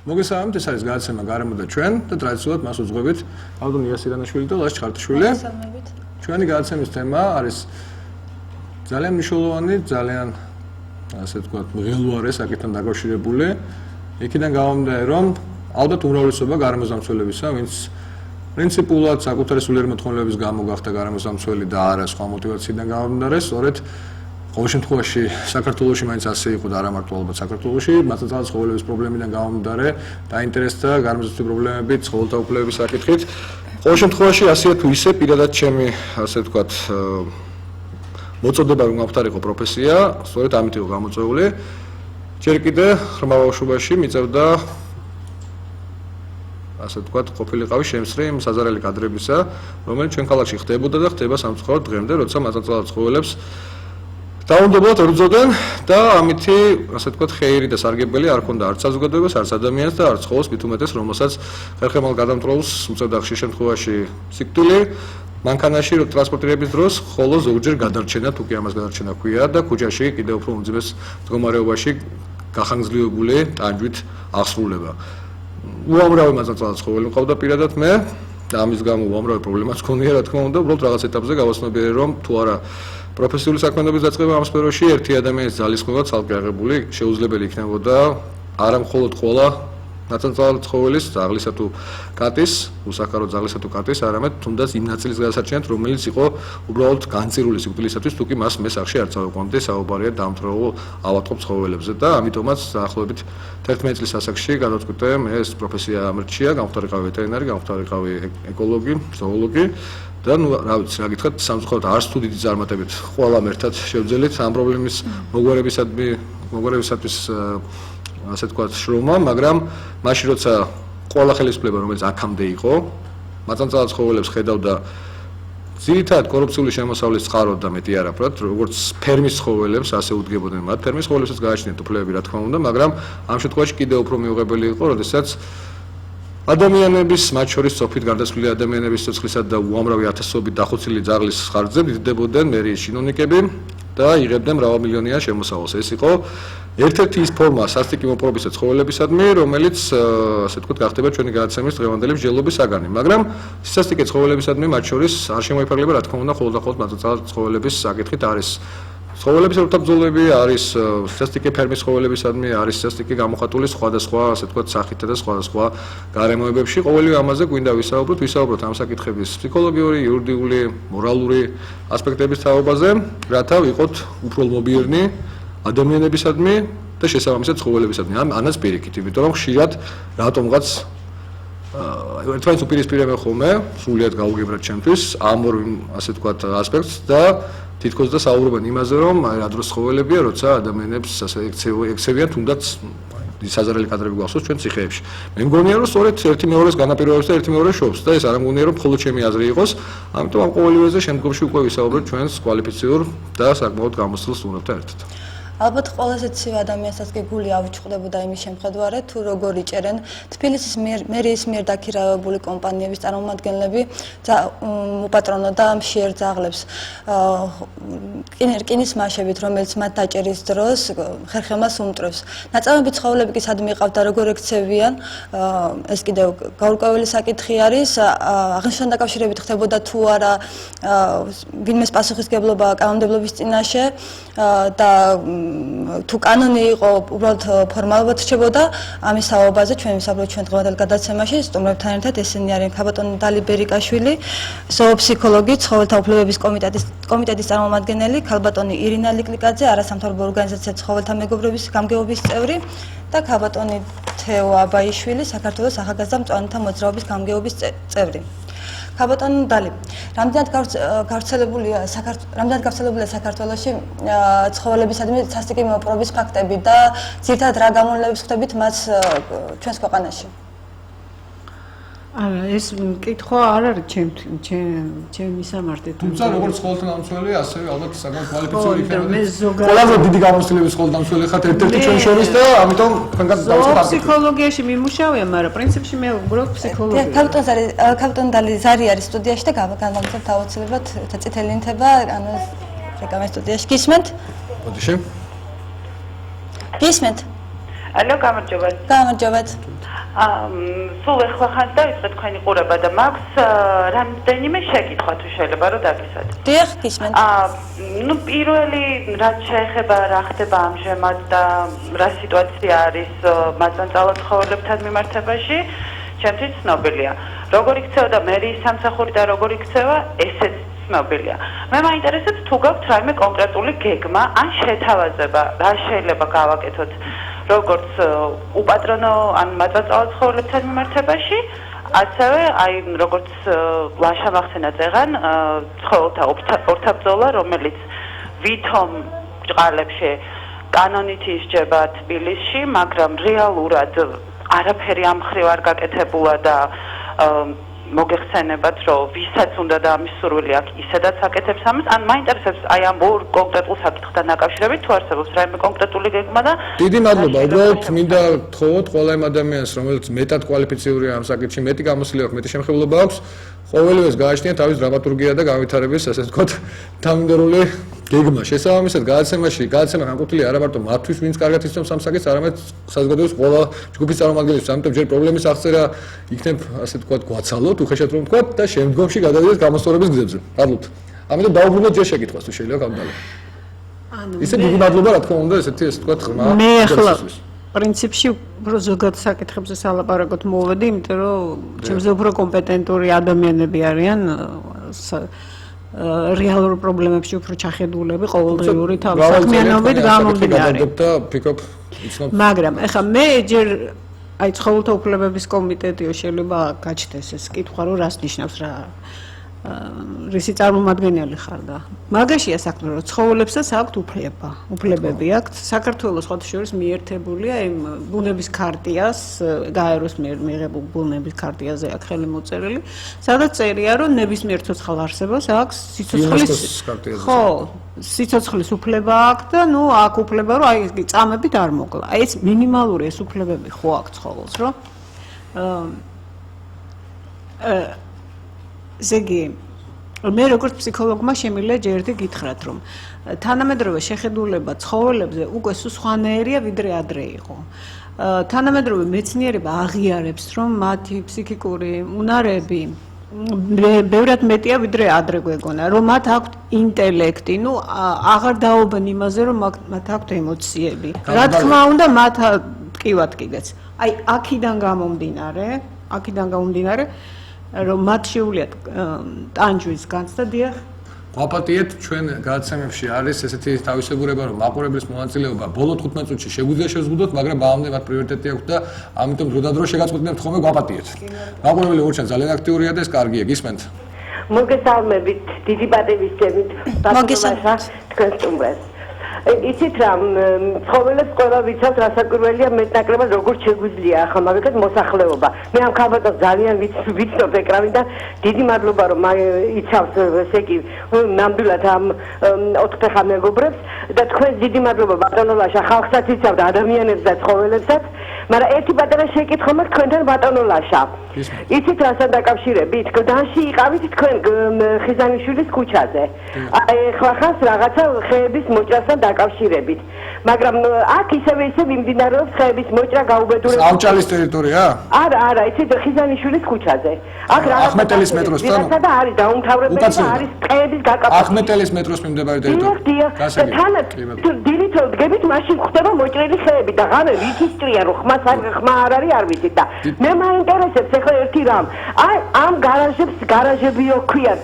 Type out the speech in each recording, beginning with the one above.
მოგესალმებით, ეს არის გადაცემა გარემო და ჩვენ და ტრადიციულად მას უძღვებით ალბათ იასირანაშვილი და ლაშ ჩხარტიშვილი. ჩვენი გადაცემის თემა არის ძალიან მნიშვნელოვანი, ძალიან ასე ვთქვათ, მღელვარე საკითხთან დაკავშირებული. იქიდან გამომდინარე, რომ ალბათ უმრავლესობა გარემოსდამცველებისა, ვინც პრინციპულად საკუთარი სულიერი მოთხოვნილების გამო გახდა გარემოსდამცველი და არა სხვა мотиваციიდან გამომდინარე, სწორედ ყოველ შემთხვევაში საქართველოში მაინც ასე იყო და არა მარტო ალბათ საქართველოში, მათაც ცხოველების პრობლემიდან გამომდინარე, დაინტერესდა გარემოსდამცველების პრობლემებით, ცხოველთა უფლებების საკითხით. ყოველ შემთხვევაში ასეა თუ ისე პირადად ჩემი ასე ვთქვათ მოწოდება რომ გავხდარიყო პროფესია, სწორედ ამით იყო გამოწვეული. ჯერ კიდე ღრმა ბავშვობაში მიწევდა ასე ვთქვათ, ყოფილიყავი შემსწრე იმ საზარელი კადრებისა, რომელიც ჩვენ ქალაქში ხდებოდა და ხდება სამწუხაროდ დღემდე, როცა მაწანწალად ცხოველებს დაუნდობლად ებრძოდნენ და ამითი, ასე ვთქვათ, ხეირი და სარგებელი არ ქონდა არც საზოგადოებას, არც ადამიანს და არც ცხოველს მით უმეტეს, რომელსაც ხერხემალ გადამტვროლს უწევდა ხშირ შემთხვევაში სიკვდილი, მანქანაში ტრანსპორტირების დროს ხოლო ზოგჯერ გადარჩენა, თუ კი ამას გადარჩენა ჰქვია და ქუჩაში კიდევ უფრო უმძიმეს მდგომარეობაში გახანგრძლივებული ტანჯვით აღსრულება. უამრავი მაწანწალად ცხოველი მყავდა პირადად მე და ამის გამო უამრავი პრობლემაც მქონია, რა თქმა უნდა, უბრალოდ რაღაც ეტაპზე გავაცნობიერე, რომ თუ არა პროფესიული საქმიანობის დაწყება ამ სფეროში ერთი ადამიანის ძალისხმევა ცალკე აღებული შეუძლებელი იქნებოდა არა მხოლოდ ყველა მაწანწალად ცხოველის, ძაღლისა თუ კატის, უსახკარო ძაღლისა თუ კატის, არამედ თუნდაც იმ ნაწილის გადასარჩენად, რომელიც იყო უბრალოდ განწირული სიკვდილისათვის, თუ კი მას მე სახში არ წავიყვანდი, საუბარია დამტვრეულ ავადმყოფ ცხოველებზე და ამიტომაც დაახლოებით 11 წლის ასაკში გადავწყვიტე მე ეს პროფესია ამერჩია, გამხდარიყავი ვეტერინარი, გამხდარიყავი ეკოლოგი, ზოოლოგი. და ნუ რა ვიცი, რა გითხრათ, სამწუხაროდ არც თუ დიდი წარმატებით ყველამ ერთად შევძელით ამ პრობლემის მოგვარებისათვის ასე ვთქვათ შრომა, მაგრამ მაშინ როცა ყველა ხელისუფლება, რომელიც აქამდე იყო, მაწანწალად ცხოველებს ხედავდა ძირითადად კორუფციული შემოსავლის წყაროდ და მეტი არაფრად, როგორც ფერმის ცხოველებს, ასე უდგებოდნენ მათ. ფერმის ცხოველებსაც გააჩნიათ უფლებები, რა თქმა უნდა, მაგრამ ამ შემთხვევაში კიდევ უფრო მიუღებელი იყო, როდესაც ადამიანების, მათ შორის სოფლით გარდაცვლილი ადამიანების სიცოცხლისა და უამრავი ათასობით დახოცილი ძაღლის ხარჯზე მიდდებოდნენ მერიის ჩინოვნიკები და იღებდნენ მრავალმილიონიან შემოსავალს. ეს იყო ერთ-ერთი ის ფორმა სასტიკი მოპყრობისა ცხოველებისადმი, რომელიც ასე ვთქვათ, გახდება ჩვენი გადაცემის დღევანდელი მსჯელობის საგანი. მაგრამ სასტიკი ცხოველებისადმი მათ შორის არ შემოიფარგლება, რა თქმა უნდა, მხოლოდ და მხოლოდ მაწანწალად ცხოველების საკითხით არის. ცხოველების ერთობძოლები არის სასტიკი ფერმის ცხოველებისადმი, არის სასტიკი გამოხატული სხვადასხვა, ასე ვთქვათ, სახითა და სხვადასხვა გარემოებებში. ყოველივე ამაზე გვინდა ვისაუბროთ ამ საკითხების ფსიქოლოგიური, იურიდიული, მორალური ასპექტების თაობაზე, რათა ვიყოთ უბრალმობიერნი ადამიანებისადმი და შესაბამისად ცხოველებისადმი. ამას პირიქით, იმიტომ რომ ხშირად რატომღაც ერთმანეთს უპირისპირებენ ხოლმე, სრულიად გაუგებრად ჩემთვის ამ ორ ასე ვთქვათ ასპექტს და თითქოს და საუბრობენ იმაზე, რომ რა დროს ცხოველებია, როცა ადამიანებს ასე ექცევიან, თუნდაც საზარელი კადრები გვახსოვს ჩვენ ციხეებში. მე მგონია, რომ სწორედ ერთი მეორეს განაპირობებს და ერთი მეორეს შობს და ეს არ მგონია, რომ მხოლოდ ჩემი აზრი იყოს. ამიტომ ამ ყოველივეზე შემდგომში უკვე ვისაუბრებთ ჩვენს კვალიფიციურ და საკმაოდ გამოსცილ სტუმრებთან ერთად. ალბათ ყველაზე ცივ ადამიანსაც კი გული ავუჭყდებოდა იმის შემხედვარად, თუ როგორ იჭერენ თბილისის მერიის მიერ დაქირავებული კომპანიების წარმომადგენლები უპატრონოდა მშიერ ძაღლებს რკინის მაშებით, რომელიც მათ დაჭერის დროს ხერხემალს უმტრევს. ნაწამები ცხოველები კი სად მიყავდა, როგორ ექცევიან, ეს კიდევ გაურკვეველი საკითხი არის. აღნიშნულთან დაკავშირებით ხდებოდა თუ არა ვინმეს პასუხისგებლობა კანონმდებლობის წინაშე და თუ კანონი იყო უბრალოდ ფორმალურად რჩებოდა ამის საუბარზე ჩვენ ვისაუბრებთ ჩვენ დღევანდელ გადაცემაში სტუმრებთან ერთად ესენი არიან ქაბატონი დალი ბერიკაშვილი, ზოოფსიქოლოგი, ცხოველთა უფლებების კომიტეტის წარმომადგენელი, ქალბატონი ირინა ლიკლიკაძე, არასამთავრობო ორგანიზაცია ცხოველთა მეგობრობის გამგეობის წევრი და ქაბატონი თეო აბაიშვილი, საქართველოს ახალგაზრდა მწვანეთა მოძრაობის გამგეობის წევრი. ქაბატონი დალი, რამდენად გავრცელებულია საქართველოში ცხოველებისადმი სასტიკი მოპყრობის ფაქტები და ძირითადად რა გამოვლენებს ხდებით მას ჩვენს ქვეყანაში? არა, ეს კითხვა არ არის ჩემი სამართლე. თუმცა როგორც ცხოველთა დამცველი, ასევე ალბათ საკმაოდ კვალიფიციური იქნებოდეთ. ყველაზე დიდი გამოცდილების ცხოველთა დამცველი ხართ ერთ-ერთი ჩვენ შორის და ამიტომ თქვენგან დავიწყოთ. ფსიქოლოგიაში მიმუშავია, მაგრამ პრინციპში მე უბრალოდ ფსიქოლოგია. ქაბატონი დალი ზარი არის სტუდიაში და განვაგრძელებთ აუცილებლად წითელი ნითება, ანუ რეკამის სტუდიაში. გისმენთ? მოდიში. გისმენთ? ალო, გამარჯობათ. გამარჯობათ. სულ ეხლა ხანს დავიწყე თქვენი ყურება და მაქვს რამდენიმე შეკითხვა თუ შეიძლება რომ დაგისვათ. დიახ, გისმენთ. ნუ პირველი რაც შეეხება რა ხდება ამჟამად და რა სიტუაცია არის მაწანწალო ცხოველებთან მიმართებაში, ჩემთვის ცნობილია. როგორ იქცეოდა მერიის სამსახური და როგორ იქცევა, ესეც ცნობილია. მე მაინტერესებს თუ გაქვთ რაიმე კონკრეტული გეგმა ან შეთავაზება, რა შეიძლება გავაკეთოთ როგორც უპატრონო ან მაწანწალო ცხოველებთან მიმართებაში, ასევე აი როგორც ლაშა მახსენა წეღან ცხოველთა ორთაბრძოლა, რომელიც ვითომ ჭყალებში კანონით ისჯება თბილისში, მაგრამ რეალურად არაფერი ამ მხრივ არ გაკეთებულა და მოგეხსენებათ, რომ ვისაც უნდა და ამის სურვილი აქვს, ისედაც აკეთებს ამას. ან მაინტერესებს აი ამ ორ კონკრეტულ საკითხთან დაკავშირებით თუ არსებობს რაიმე კონკრეტული გეგმა და დიდი მადლობა. უბრალოდ მინდა გთხოვოთ ყველა იმ ადამიანს, რომელიც მეტად კვალიფიციურია ამ საკითხში, მეტი გამოსილი აქვს, მეტი შემხებლობა აქვს, ყოველივეს გააჩნია თავის დრამატურგია და განვითარების, ასე ვთქვათ, თანმიმდევრული გეგმა. შესაბამისად, გადაცემა განკუთვნილი არა მარტო მათთვის, ვინც კარგად იცნობს ამ საკითხს, არამედ საზოგადოების ყველა ჯგუფის წარმომადგენლებს. ამიტომ ჯერ პრობლემის აღწერა იქნებ, ასე ვთქვათ, გვაცალოთ, უხეშად რომ ვთქვათ და შემდგომში გადავიდეთ გამოსწორების გზებზე. მადლობთ. ამიტომ დაუბრუნდეთ ჯერ შეკითხვას თუ შეიძლება გამდალე. ისე დიდი მადლობა, რა თქმა უნდა, ესეთი ასე ვთქვათ, ღრმა. მე ახლა პრინციპში უფრო ზოგად საკითხებზე სალაპარაკოთ მოვედი, იმიტომ რომ ჩემზე უფრო კომპეტენტური ადამიანები არიან რეალურ პრობლემებში უფრო ჩახედულები ყოველდღიური თავის საქმიანობით გამომდინარე. მაგრამ ეხლა მე ჯერ აი ცხოველთა უფლებების კომიტეტიო შეიძლება გაჩნდეს ეს კითხვა, რომ რას ნიშნავს რა რისი წარმომადგენელი ხარ და მაგაშია საქმე, რომ ცხოველებსაც აქვთ უფლებები აქვთ. საქართველოს სხვათა შორის მიერთებულია იმ ბუნების ქარტიას, გაეროს მიერ მიღებულ ბუნების ქარტიაზე აქვს ხელი მოწერილი, სადაც წერია, რომ ნებისმიერ ცოცხალ არსებას აქვს სიცოცხლის უფლება აქვს და ნუ აქ უფლება, რომ აი წამებით არ მოკლა. აი ეს მინიმალური ეს უფლებები ხო აქვს ცხოველს, რომ ზეგი მე როგორც ფსიქოლოგმა შემიძლია ჯერ ერთი გითხრათ, რომ თანამედროვე შეხედულება ცხოველებზე უკვე სხვანაირია, ვიდრე ადრე იყო. თანამედროვე მეცნიერება აღიარებს, რომ მათი ფსიქიკური უნარები ბევრად მეტია, ვიდრე ადრე გვეგონა, რომ მათ აქვთ ინტელექტი, ნუ აღარ დაობენ იმაზე, რომ მათ აქვთ ემოციები. რა თქმა უნდა, მათ ტკივათ კიდეც. აი აქედან გამომდინარე რომ მათ შეუძლიათ ტანჯვის განცდა დიახ. ვაპატიეთ ჩვენ გადაცემებში არის ესეთი თავისებურება, რომ მაყურებლის მონაწილეობა ბოლო 15 წუთში შეგვიძლია შეზღუდოთ, მაგრამ ბავშვებმა მათ პრიორიტეტი აქვთ და ამიტომ დროდადრო შეგაწყვეტინებთ ხოლმე ვაპატიეთ. მაყურებელი ორჩან ძალიან აქტიურია და ეს კარგია, გისმენთ? მოგესალმებით, დიდი პატივისცემით, ბატონო თქვენ სტუმრებს. იცით რა, ცხოველებს ყველა ვიცავთ, რასაკვირველია მეტნაკლებად როგორ შეგვიძლია ახლა მაგალითად მოსახლეობა. მე ამ ქალბატონს ძალიან ვიცნობ ეკრანიდან, დიდი მადლობა რომ იცავს ესე იგი ნამდვილად ამ ოთხფეხა მეგობრებს და თქვენ დიდი მადლობა ბატონო ლაშა, ხალხსაც იცავთ, ადამიანებს და ცხოველებსაც, მაგრამ ერთი პატარა შეკითხვა მაქვს თქვენთან ბატონო ლაშა. იცით რასთან დაკავშირებით? გდანში იყავით თქვენ ხიზანიშვილის ქუჩაზე. ახლა ხანს რაღაცა ხეების მოჭრასთან დაკავშირებით. მაგრამ აქ ისევე მიმდინარეობს ხეების მოჭრა გაუბედურებით. ავჭალის ტერიტორია? არა, იცით ხიზანიშვილის ქუჩაზე. აქ ახმეტელის მეტროსთან? და არის დაუმთავრებელი და არის ხეების გაკაფება. ახმეტელის მეტროს მიმდებარე ტერიტორია. თანაც დილით დგებით, მაშინ ხდება მოჭრილი ხეები და ღამე ვიცით ჭრია, რომ ხმა არ არის, არ ვიცით და მე მაინტერესებს ახლა ერთი რამ. აი ამ გარაჟებიო ქვიათ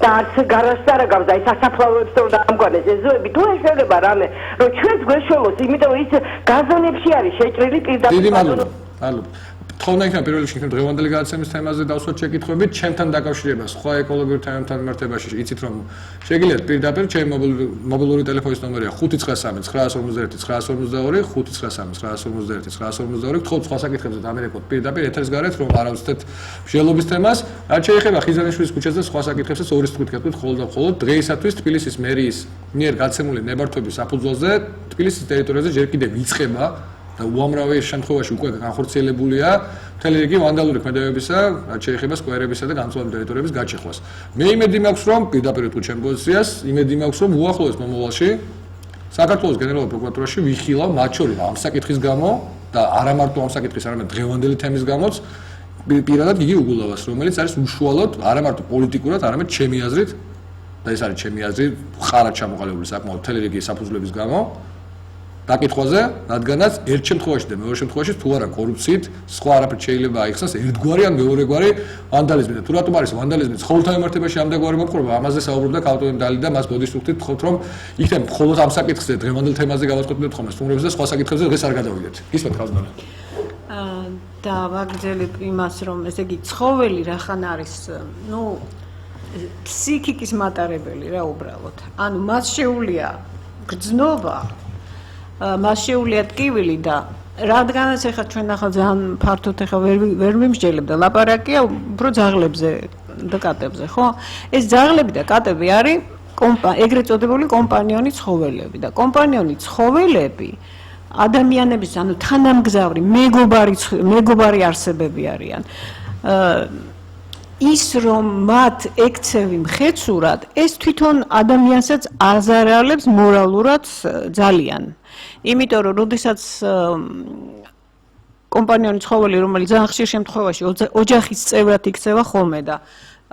და არც გარაჟს არ აგავს და აი სასაფლაოებს რომ დაამკვანეს ეზოები, თუ შეიძლება რამე, რომ ჩვენს გვეშველოს, იმიტომ რომ ის გაზონებში არის შეჭრილი პირდაპირ. დიდი მადლობა. თხოვნა იქნება პირველ რიგში დღევანდელი გადაცემის თემაზე დავსვათ შეკითხვებით, ჩემთან დაკავშირება სხვა ეკოლოგიურ თემებთან მიმართებაში. იცით რომ შეგიძლიათ პირდაპირ ჩემი მობილური ტელეფონის ნომერია 593 951 952 593 951 952. გთხოვთ სხვა საკითხებზე დამერეკოთ პირდაპირ ეთერს გარეთ, რომ არ ავსდეთ მსჯელობის თემას. რაც შეეხება ხიზანიშვილის ქუჩაზე სხვა საკითხებსაც ორი სიტყვით გეტყვით მხოლოდ და მხოლოდ დღეისათვის თბილისის მერიის მიერ გაცემული ნებართვების საფუძველზე თბილისის ტერიტორიაზე ჯერ კიდევ იწყება და უამრავი შემთხვევაში უკვე განხორციელებულია მთელი რიგი ვანდალური ქმედებებისა, რაც შეეხება სკვერებისა და განსხვავებული ტერიტორიების გაჩეხვას. მე იმედი მაქვს, რომ პირდაპირ თუ ჩემ პოზიციას, იმედი მაქვს, რომ უახლოეს მომავალში საქართველოს გენერალურ პროკურატურაში ვიხილავ მათ შორის ამ საკითხის გამო და არა მარტო ამ საკითხის, არამედ დღევანდელი თემის გამოც პირადად იგი უგულავას, რომელიც არის უშუალოდ არა მარტო პოლიტიკურად, არამედ ჩემი აზრით და ეს არის ჩემი აზრი, ხარად ჩამოყალიბებული საკმაოდ მთელი რიგი საფუძვლების გამო დაკითხვაზე, რადგანაც ერთ შემთხვევაში და მეორე შემთხვევაში თუ არა კორუფციით, სხვა არაფერი შეიძლება აიხსნას ერთგვარი ან მეორეგვარი ვანდალიზმი და თუ რატომ არის ვანდალიზმი ცხოველთა მიმართებაში ამდაგვარი მოპყრობა, ამაზე საუბრობდა კავტონი დალი და მას ბოდიშს ვუხდით, ვთქვით რომ იქნებ მხოლოდ ამ საკითხზე დღევანდელ თემაზე გავაწყვეტინებთ ხოლმე სტუმრებს და სხვა საკითხებზე დღეს არ გადავიდეთ. გისმენთ ხაზმანა. და ვაგრძელებ იმას, რომ ესე იგი ცხოველი რახან არის, ფსიქიკის მატარებელი რა უბრალოდ. ანუ მას შეუულია გრძნობა, მას შეუულია ტკივილი და რადგანაც ეხლა ჩვენ ახლა ძალიან ფართოდ ეხლა ვერ მიმსჯელებ და ლაპარაკია უფრო ძაღლებზე და კატებზე, ხო? ეს ძაღლები და კატები არის ეგრეთ წოდებული კომპანიონი ცხოველები და კომპანიონი ცხოველები ადამიანების, ანუ თანამგზავრი, მეგობარი არსებები არიან. ის რომ მათ ექცევი მხეცურად, ეს თვითონ ადამიანსაც აზარალებს მორალურად ძალიან. იმიტომ რომ როდესაც კომპანიონი ცხოველი, რომელიც ძალიან ხშირ შემთხვევაში ოჯახის წევრად იქცევა ხოლმე და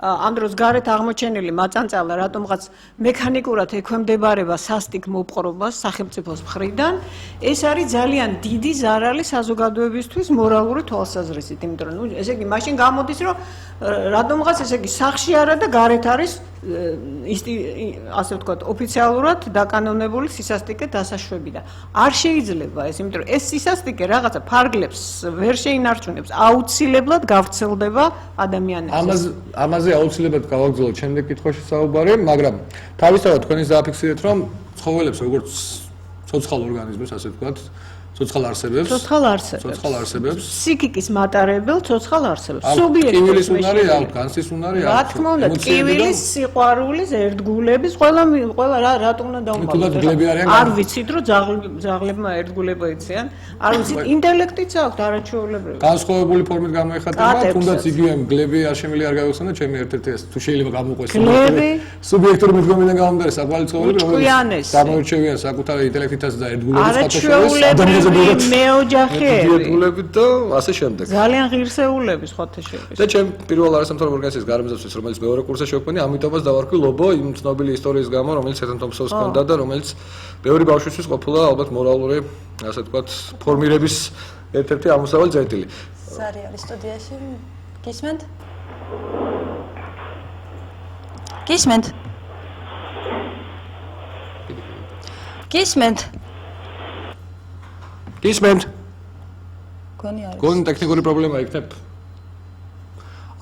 ამ დროს გარეთ აღმოჩენილი მაწანწალა რატომღაც მექანიკურად ექვემდებარება სასტიკ მოპყრობას სახელმწიფოს მხრიდან, ეს არის ძალიან დიდი ზარალი საზოგადოებისთვის მორალური თვალსაზრისით, იმიტომ რომ ესე იგი მაშინ გამოდის, რომ რატომღაც ესე იგი სახში არა და გარეთ არის ასე ვთქვათ, ოფიციალურად დაკანონებული სისასტიკე დასაშვები და არ შეიძლება ეს, იმიტომ რომ ეს სისასტიკე რაღაცა ფარგლებს ვერ შეინარჩუნებს, აუცილებლად გავრცელდება ადამიანებში. ამაზე აუცილებლად გავაგრძელოთ შემდეგ კითხვაში საუბარი, მაგრამ თავისთავად თქვენი დააფიქსირეთ, რომ ცხოველებს როგორც ცოცხალ ორგანიზმებს, ასე ვთქვათ, ცოცხალ არსებებს, ფსიქიკის მატარებელ ცოცხალ არსებებს. ტკივილის უნარი აქვს, განსის უნარი აქვს. რა თქმა უნდა, ტკივილის, სიყვარულის, ერთგულების, ყველა რატომ უნდა დავუმატოთ? არ ვიცით, რომ ძაღლებმა ერთგულება იციან. არ ვიცით, ინტელექტიც აქვს არაჩვეულებრივი. განსხვავებული ფორმით გამოიხატება, თუნდაც იგივე მგლები არ შემიძლია არ გავიხსენოთ, ჩემი ერთ-ერთი ეს თუ შეიძლება გამოყვეს სუბიექტური მიდგომიდან გამომდინარე საყვარელი ცხოველები, რომლებიც გამოირჩევიან საკუთარი ინტელექტითაც და ერთგულების ფათაშორის მეოჯახეები და ასე შემდეგ. ძალიან ღირსეულები სხვათა შორის. და ჩემ პირველ არასამთავრობო ორგანიზაციის გარემოძაბვის, რომელიც მეორე კურსზე შევქმნი, ამიტომაც დავარქვი ლობო იმ ცნობილი ისტორიის გამო, რომელიც ერთად თომსოს ჰქონდა და რომელიც ბევრი ბავშვისთვის ყოფილა ალბათ მორალური, ასე ვთქვათ, ფორმირების ერთ-ერთი ამოსავალი წერტილი. სარი არის სტუდიაში. გისმენთ? გისმენთ? გისმენთ? გისმენთ? გონი არის. გონი ტექნიკური პრობლემა იქნებ?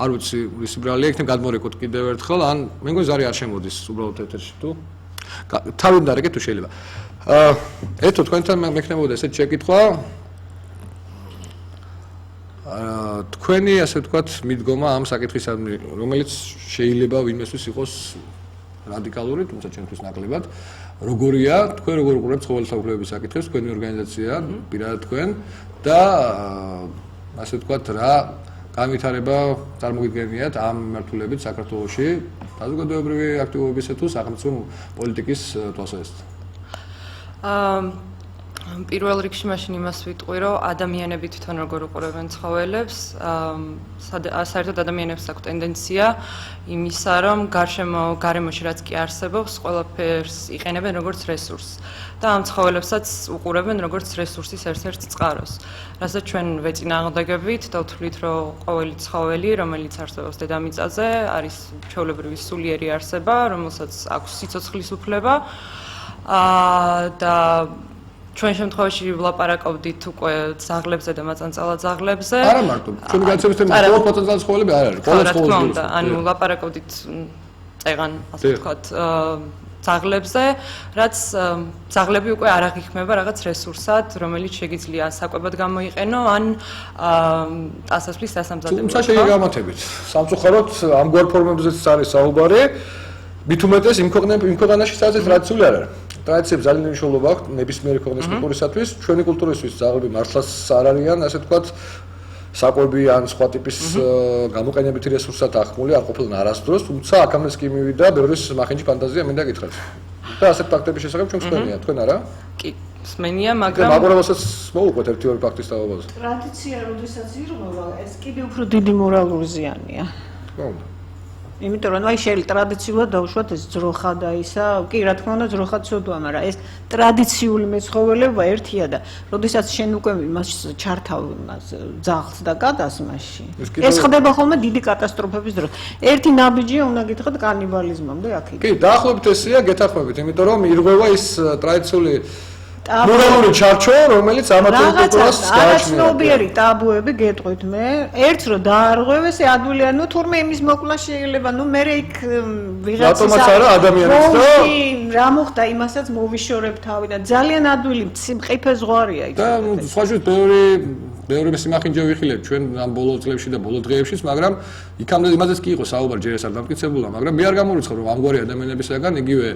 არ ვიცი, ვისი ბრალია იქნებ გადმორეკოთ კიდევ ერთხელ, ან მე მგონი ზარი არ შემოდის უბრალოდ ეთერში თუ თავიდან დარეკეთ თუ შეიძლება. ერთო თქვენთან მექნებოდა ესეთ შეკითხვა. თქვენი ასე ვთქვათ მიდგომა ამ საკითხისადმი, რომელიც შეიძლება ვინმესთვის იყოს რადიკალური, თუმცა ჩვენთვის ნაკლებად. როგორია, თქვენ როგორ უყურებთ ცხოველთა უფლებების საკითხებს, თქვენი ორგანიზაცია, პირადად თქვენ და ასე ვთქვათ, რა განვითარება წარმოგიდგენიათ ამ მიმართულებით საქართველოში საზოგადოებრივი აქტივობისა თუ სახელმწიფო პოლიტიკის თვალსაზრისით? პირველ რიგში მაშინ იმას ვიტყვი, რომ ადამიანები თვითონ როგორ უყურებენ ცხოველებს, საერთოდ ადამიანებს აქვს ტენდენცია იმისა, რომ გარემოში რაც კი არსებობს, ყველაფერს იყენებენ როგორც რესურსს და ამ ცხოველებსაც უყურებენ როგორც რესურსის ერთ-ერთ წყაროს. რასაც ჩვენ ვეწინააღმდეგებით და ვთვლით, რომ ყოველი ცხოველი, რომელიც არსებობს დედამიწაზე, არის ჩვეულებრივი სულიერი არსება, რომელსაც აქვს სიცოცხლის უფლება და ჩვენ შემთხვევაში ვლაპარაკობდით უკვე ძაღლებზე და მაწანწალა ძაღლებზე. არა მარტო, ჩვენი განცემის თემა ყოველ მაწანწალა ცხოველები არ არის, ყოველ ცხოველს. ანუ ვლაპარაკობდით წეგან, ასე ვთქვათ, ძაღლებზე, რაც ძაღლები უკვე არ აღიქმება რაღაც რესურსად, რომელიც შეგიძლია საკვებად გამოიყენო, ან ტასასვლის დასამზადებლად. თუმცა შეიძლება გამართებით. სამწუხაროდ ამგვარ ფორმებზეც არის საუბარი. მით უმეტეს იმ ქვეყანაში, სადაც ტრადიციული არ არის. ტრადიციებს ძალიან მნიშვნელობა აქვს ნებისმიერი ქვეყნის კულტურისათვის, ჩვენი კულტურისთვის ძაღლები მართლაც არ არიან, ასე ვთქვათ, საკვები ან სხვა ტიპის გამოყენებითი რესურსად ახმული არ ყოფილან არასდროს, თუმცა აქამდე კი მივიდა ბევრის მახინჯი ფანტაზია მინდა გითხრათ. და ასეთ ფაქტების შესახებ ჩვენ ვსმენია, თქვენ არა? კი, სმენია, მაგრამ მაყურებელსაც მოუყვეთ ერთი-ორი ფაქტის თავობაზე. ტრადიცია, როდესაც ირღვევა, ეს კიდევ უფრო დიდი მორალური ზიანია. თქმა უნდა. იმიტომ რომ აი შეიძლება ტრადიციულად დავუშვათ ეს ძროხა და ისა, კი რა თქმა უნდა ძროხა ცოდვა, მაგრამ ეს ტრადიციული მეცხოველება ერთია და როდესაც შენ უკვე იმას ჩართავ იმას ძაღლს და კატას მასში. ეს ხდება ხოლმე დიდი კატასტროფების დროს. ერთი ნაბიჯია უნდა გითხრათ კანიბალიზმამდე აქეთ. კი, დაახლოებით ესეა, გეთანხმებით, იმიტომ რომ ირღვევა ის ტრადიციული მორალური ჩარჩო, რომელიც ამათ კულტურას გააჩნია. არაცნობიერი ტაბუები გეტყვით მე, ერთს რო დაარღვევეს, ადვილია, ნუ თურმე იმის მოკლა შეიძლება, ნუ მე იქ ვიღაცის რატომაც არა ადამიანის და რა მოხდა იმასაც მოვიშორებ თავი და ძალიან ადვილი მყიფე ზღვარია იქ. და სხვა შუთ ბევრი სიმახინჯე ვიხილებ ჩვენ ამ ბოლო წლებში და ბოლო დღეებშიც, მაგრამ იქამდე იმაზეც კი იყო საუბარი, ჯერ ეს არ დამტკიცებულა, მაგრამ მე არ გამორიცხავ რომ ამგვარი ადამიანებისაგან იგივე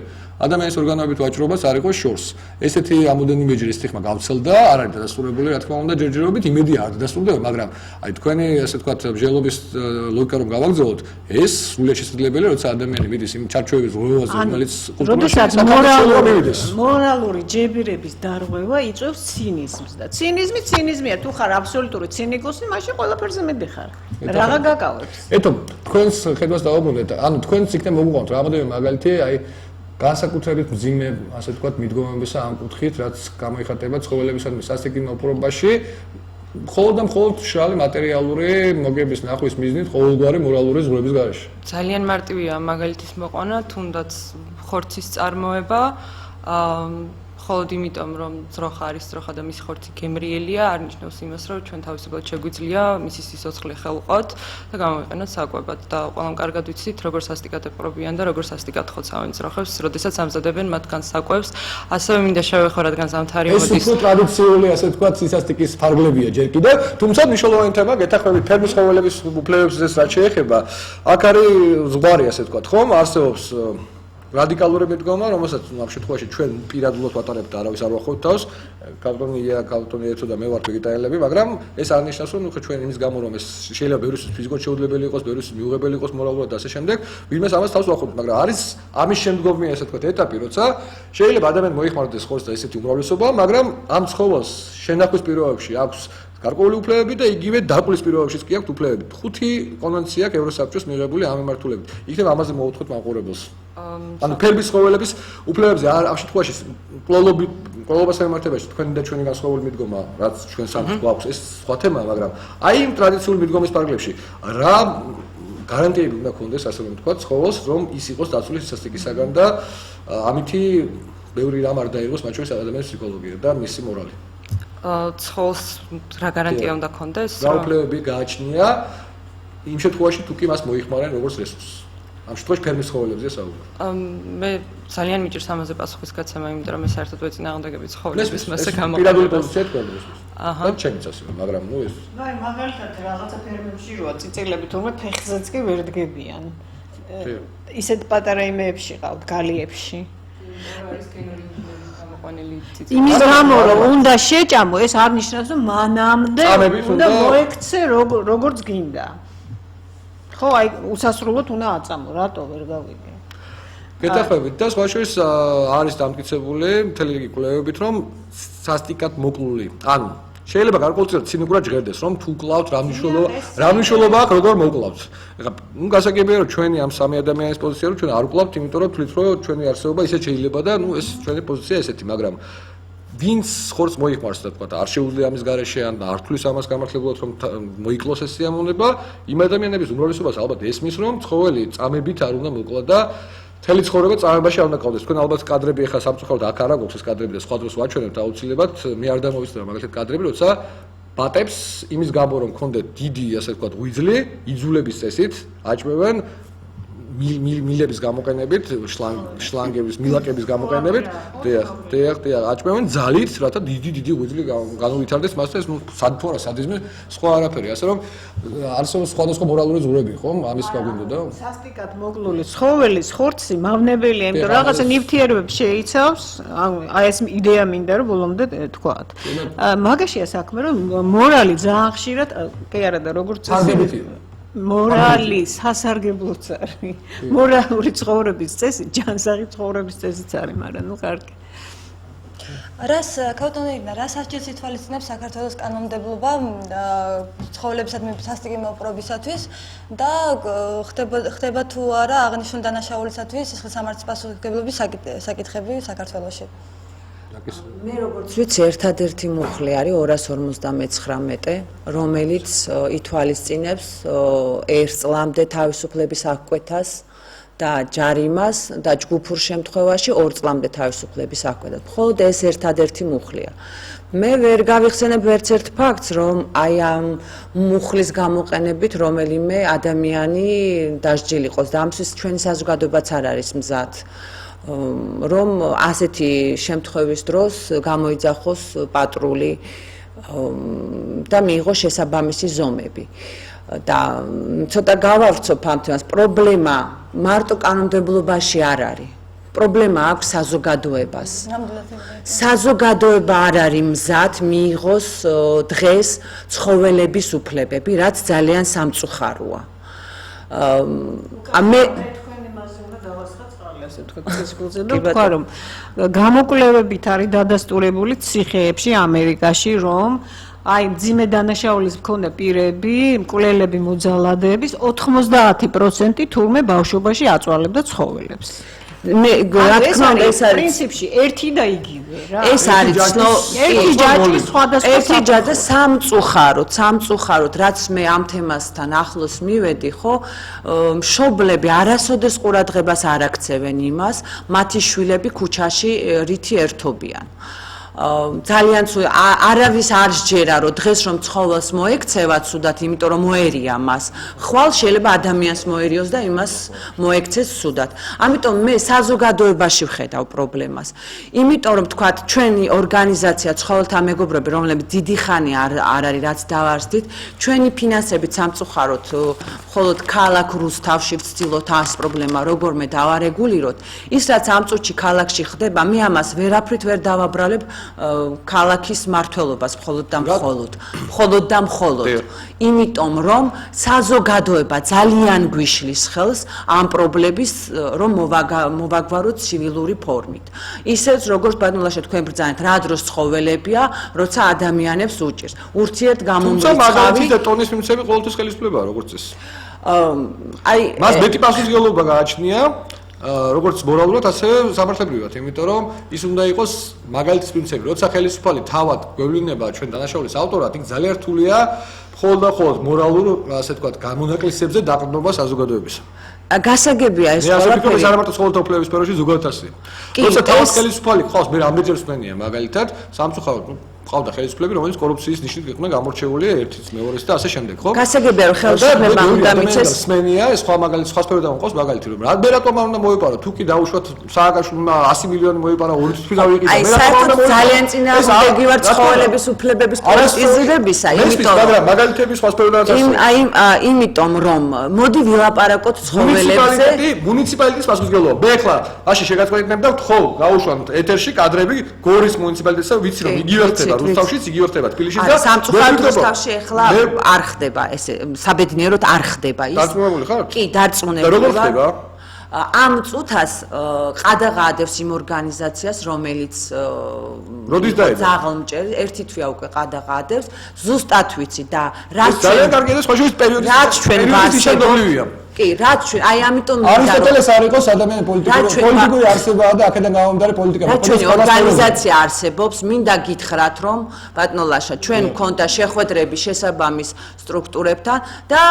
ადამიანის ორგანოებით ვაჭრობას არ იყოს შორს. ესეთი რამოდენიმეჯერ ის თიხმა გავცელდა, არ არის დადასტურებული, რა თქმა უნდა, ჯერჯერობით იმედი არ დადასტურდება, მაგრამ აი თქვენი ასე ვთქვათ მსჯელობის ლოგიკა რომ გავაგზავნოთ, ეს სრულიად შესაძლებელია, როცა ადამიანი მიდის იმ ჩარჩოების ზღვევაზე, რომელიც მორალური ჯებირების დარღვევა იწვევს ცინიზმს და ცინიზმია თუ ხარ აბსოლუტური ცინიკოსი, მაშინ ყველაფერზე მედიხარ. რაღა გაკავებს. თქვენს ხედვას დავაბუნდეთ, ანუ თქვენს იქნებ მოგუყავთ რამოდენიმე მაგალითი, აი განსაკუთრებით მძიმე, ასე ვთქვათ, მიდგომებისა ამ კუთხით, რაც გამოიხატება ცხოველებისადმი სასტიკი მოპყრობაში, მხოლოდ და მხოლოდ მშრალი მატერიალური მოგების ნახვის მიზნით ყოველგვარი მორალური ზღვრების გარეშე. ძალიან მარტივია მაგალითის მოყვანა, თუნდაც ხორცის წარმოება, მხოლოდ იმიტომ რომ ძროხა არის ძროხა და მისი ხორცი გემრიელია, არ ნიშნავს იმას, რომ ჩვენ თავისუფლად შეგვიძლია მისი სიცოცხლე ხელყოთ და გამოვიყენოთ საკვებად და ყველამ კარგად ვიცით, როგორ სასტიკად ეპყრობიან და როგორ სასტიკად ხოცავენ ძროხებს, როდესაც ამზადებენ მათგან საკვებს. ასევე მინდა შევეხო, რადგან ზამთარი მოდის. ეს უფრო ტრადიციული, ასე ვთქვათ, სისასტიკის ფარგლებია ჯერ კიდევ, თუმცა მნიშვნელოვანი თემა გეთანხმებით ფერმის ცხოველების უფლებებზე რაც შეეხება, აქ არის ზღვარი, ასე ვთქვათ, ხომ, არსებობს რადიკალური მიდგომა, რომელსაც ამ შემთხვევაში ჩვენ პირადულად ვატარებთ და არავის არ ვახავთ თავს, კალტონი ერთო და მე ვარ ვეგეტარიელები, მაგრამ ეს არ ნიშნავს, რომ ჩვენ იმის გამო რომ ეს შეიძლება ბევრისთვის ფიზიკურად შეუძლებელი იყოს, ბევრისთვის მიუღებელი იყოს მორალურად და ასე შემდეგ, ვინმეს ამას თავს ვახავთ, მაგრამ არის ამის შემდგომი ასე ვთქვათ ეტაპი, როცა შეიძლება ადამიანი მოიხმარდეს ხორცს და ესეთი უმრავლესობა, მაგრამ ამ ცხოველს შენახვის პირობებში აქვს გარკვეული უფლებები და იგივე დაკulis პირობებშიც კი აქვს უფლებები. 5 კონვენცია აქვს ევროსაბჭოს მიღებული ამ მიმართულებით. იქნება ამაზე მოუთხოთ მაყურებელს. ანუ ფერმის ცხოველების უფლებებზე ამ შემთხვევაში კლოლობას ემართებაში თქვენი და ჩვენი განსხვავებული მიდგომა, რაც ჩვენ სამს გვაქვს, ეს სხვა თემაა, მაგრამ აი იმ ტრადიციული მიდგომის პარკლებში რა გარანტიები უნდა გქონდეს, ასე რომ ვთქვათ, ცხოველს, რომ ის იყოს დაცული სისასტიკისაგან და ამითი ბევრი რამ არ დაირღოს, მათ შორის ადამიანის ფსიქოლოგია და მისი მორალი. ცხოველს რა გარანტია უნდა გქონდეს? რა უფლებები გააჩნია იმ შემთხვევაში თუ კი მას მოიხმარენ როგორც რესურსს. ამ შემთხვევაში ფერმის ცხოველებზეა საუბარი. მე ძალიან მიჭირს ამაზე პასუხის გაცემა, იმიტომ რომ მე საერთოდ ვეწინააღმდეგები ცხოველების მასე გამოყენებას. პირადული პოზიცია თქვენს. და ჩემიც ასე, მაგრამ ნუ ეს. აი მაგალითად რაღაცა ფერმებში როა წიწილები თუმცა ფეხზეც კი ვერ დგებიან. ისეთ პატარა იმეებში ყავთ გალიებში. იმის გამო რომ უნდა შეჭამო, ეს არ ნიშნავს რომ მანამდე უნდა მოექცე როგორც გინდა. ხო, აი უსასრულოდ უნდა აწამო, რატო ვერ გავიგე. გეთახმებით და სხვა შორის არის დამტკიცებული მთელი რიგი კვლევებით, რომ სასტიკად მოკლული. ანუ შეიძლება გარკვეულწილად ცინიკურად ჟღერდეს, რომ თუ კლავთ რა მნიშვნელობა აქვს, როგორ მოკლავთ. ეხლა ნუ გასაგებია რომ ჩვენი ამ სამი ადამიანის პოზიცია რომ ჩვენ არ ვკლავთ, იმიტომ რომ თვლით რომ ჩვენი არსებობა ისე შეიძლება და ნუ ეს ჩვენი პოზიცია ესეთი, მაგრამ ვინც ხორცს მოიხმარს და თქვა არ შეუძლია ამის გარეშე ან არ თulis ამას გამართლებლად რომ მოიკლოს ეს სიამოვნება, იმ ადამიანების უმრავლესობას ალბათ ესმის რომ ცხოველი წამებით არ უნდა მოკლა და მთელი ცხოვრება წამებაში არ უნდა ყავდეს. თქვენ ალბათ კადრები ახლა სამწუხაროდ აქ არა გვაქვს ეს კადრები და სხვა დროს ვაჩვენებთ აუცილებლად, მე არ დამოვისწრება მაგალითად კადრები, როცა ბატებს იმის გამო რომ კონდეთ დიდი ასე ვთქვათ ღვიძლი, იძულების წესით აჭმევენ მილების გამოყენებით, შლანგების, მილაკების გამოყენებით, დიახ, აჭმევენ ძალით, რათა დიდი ღვიძლი განუვითარდეს მას და ეს ნუ სადფორა სადიზმი სხვა არაფერი, ასე რომ არსებობს სხვადასხვა მორალური ზღვრები, ხომ? ამის გაგვინდოდა? სასტიკად მოკლული ცხოველის ხორცი მავნებელია, იმიტომ რომ რაღაცა ნივთიერებებს შეიცავს, აი ეს იდეა მინდა რომ ბოლომდე თქვათ. მაგაშია საქმე, რომ მორალი ძალიან ხშირად კი არა და როგორც მორალი სასარგებლოც არის. მორალური ცხოვრების წესი, ჯანსაღი ცხოვრების წესიც არის, მაგრამ ნუ კარგი. რას ქავტონეინა რას ასჯერს ითვალისწინებს საქართველოს კანონმდებლობა ცხოველებისადმი სასტიკი მოპყრობისათვის და ხდება თუ არა აღნიშნული დანაშაულისათვის სახელმწიფო პასუხისმგებლობის საკითხები საქართველოში. მე როგორც ვიცი, ერთადერთი მუხლი არის 259, რომელიც ითვალისწინებს 1 წლამდე თავისუფლების აღკვეთას და ჯარიმას და ჯგუფურ შემთხვევაში 2 წლამდე თავისუფლების აღკვეთას. მხოლოდ ეს ერთადერთი მუხლია. მე ვერ გავიხსენებ ვერც ერთ ფაქტს, რომ აი ამ მუხლის გამოყენებით რომელიმე ადამიანი დასჯილი იყოს და ამისთვის ჩვენი საზოგადოებაც არ არის მზად. რომ ასეთი შემთხვევის დროს გამოიძახოს პატრული და მიიღოს შესაბამისი ზომები. და ცოტა გავავრცობ ამ თემას, პრობლემა მარტო კანონმდებლობაში არ არის. პრობლემა აქვს საზოგადოებას. საზოგადოება არ არის მზად მიიღოს დღეს ცხოველების უფლებები, რაც ძალიან სამწუხაროა. მე თქვა რომ გამოკვლევებით არის დადასტურებული ციხეებში ამერიკაში რომ აი მძიმე დანაშაულის მქონე პირები, მკვლელები მოძალადეების 90% თურმე ბავშვობაში აწვალებდა ცხოველებს. მე რა თქმა უნდა ეს არის პრინციპში ერთი და იგივე რა. ეს არის ერთი ჯაჭვის სხვადასხვა ერთი ჯაჭვი სამწუხაროდ რაც მე ამ თემასთან ახლოს მივედი, ხო, მშობლები არასოდეს ყურადღებას არ აქცევენ იმას, მათი შვილები ქუჩაში რითი ერთობიან. ძალიან არავის არ სჯერა რომ დღეს რომ ცხოველს მოექცევა ცუდად, იმიტომ რომ მოერია მას. ხვალ შეიძლება ადამიანს მოერიოს და იმას მოექცეს ცუდად. ამიტომ მე საზოგადოებაში ვხედავ პრობლემას. იმიტომ რომ თქვათ ჩვენი ორგანიზაცია ცხოველთა მეგობრები, რომლებიც დიდი ხანი არ არის რაც დავარსდით, ჩვენი ფინანსებით სამწუხაროდ მხოლოდ ქალაქ რუსთავში ვცდილობთ ამ პრობლემა როგორმე დავარეგულიროთ. ის რაც ამ წუთში ქალაქში ხდება, მე ამას ვერაფრით ვერ დავაბრალებ ქალაქის მმართველობას მხოლოდ და მხოლოდ. იმიტომ რომ საზოგადოება ძალიან გვიშლის ხელს ამ პრობლემის რომ მოვაგვაროთ ცივილური ფორმით. ისეც როგორც ბატონლაშა თქვენ ბრძანეთ, რა დროს ცხოველებია, როცა ადამიანებს უჭირს. ურთიერთ გამომრიცხავი. თუმცა მაგალითის და ტონის მიმცემი ყოველთვის ხელისუფლებაა როგორც ეს. აი მას მეტი პასუხისმგებლობა გააჩნია როგორც მორალურად, ასევე სამართლებრივად, იმიტომ რომ ის უნდა იყოს მაგალითის პრინციპი, როცა ხელისუფალი თავად გვევლინება ჩვენ დანაშაულის ავტორად, იქ ძალიან რთულია მხოლოდ და მხოლოდ მორალურ, ასე ვთქვათ, გამონაკლისებზე დაყრდნობა საზოგადოებისა. გასაგებია ეს ყველაფერი. მე ასე ვფიქრობ, ეს არ მარტო ცხოველთა უფლებების სფეროში ზოგადად ასეა. როცა თავად ხელისუფალი ყავს, მე რამდენჯერ ვსმენია მაგალითად, სამწუხაროდ ყავდა ხელისუფლები, რომელიც კორუფციის ნიშნით იყვნენ გამორჩეული ერთიც, მეორეც და ასე შემდეგ, ხო? გასაგებია რომ ხელისუფლება უნდა მიცეს სმენია, ეს სხვა მაგალითი სხვა სფეროდან მოყავს მაგალითი, რომ რა რატომ არ უნდა მოიპარო, თუ კი დაუშვათ სააკაშვილმა 100 მილიონი მოიპარა, ორი თვით დავიყიდა, მე საერთოდ ძალიან წინააღმდეგი ვარ ცხოველების უფლებების პოლიტიზირებისა, იმიტომ მაგრამ მაგალითები სხვა სფეროდანაც ასეა. იმიტომ რომ მოდი ვილაპარაკოთ ცხოველებზე. მუნიციპალიტეტის პასუხისმგებლობა. მე ახლა მაშინ შეგაწყვეტნებ და ვთხოვ, გაუშვანოთ ეთერში კადრები გორის მუნიციპალიტეტსა, ვიცი რომ იგივე ხდება რუსთავშიც, იგივე ხდება თბილისშიც და სამწუხაროდ რუსთავში ახლა არ ხდება ესე საბედნიეროდ არ ხდება ის. დარწმუნებული ხარ? კი, დარწმუნებული და როგორ ხდება? ამ წუთას ყადაღაადებს იმ ორგანიზაციას, რომელიც როდის დაიბადა? ზაღლმჭერი, ერთი თვეა უკვე ყადაღაადებს, ზუსტად ვიცი და რაც ძალიან კარგია და სხვა შორის პერიოდის რაც ჩვენ ვარსებობია. კი, რაც ჩვენ, აი ამიტომ არისტოტელეს არ იყოს ადამიანის პოლიტიკური არსებაა და აქედან გამომდინარე პოლიტიკა. რაც ჩვენი ორგანიზაცია არსებობს, მინდა გითხრათ, რომ ბატონლაშა, ჩვენ მქონდა შეხვედრები შესაბამის სტრუქტურებთან და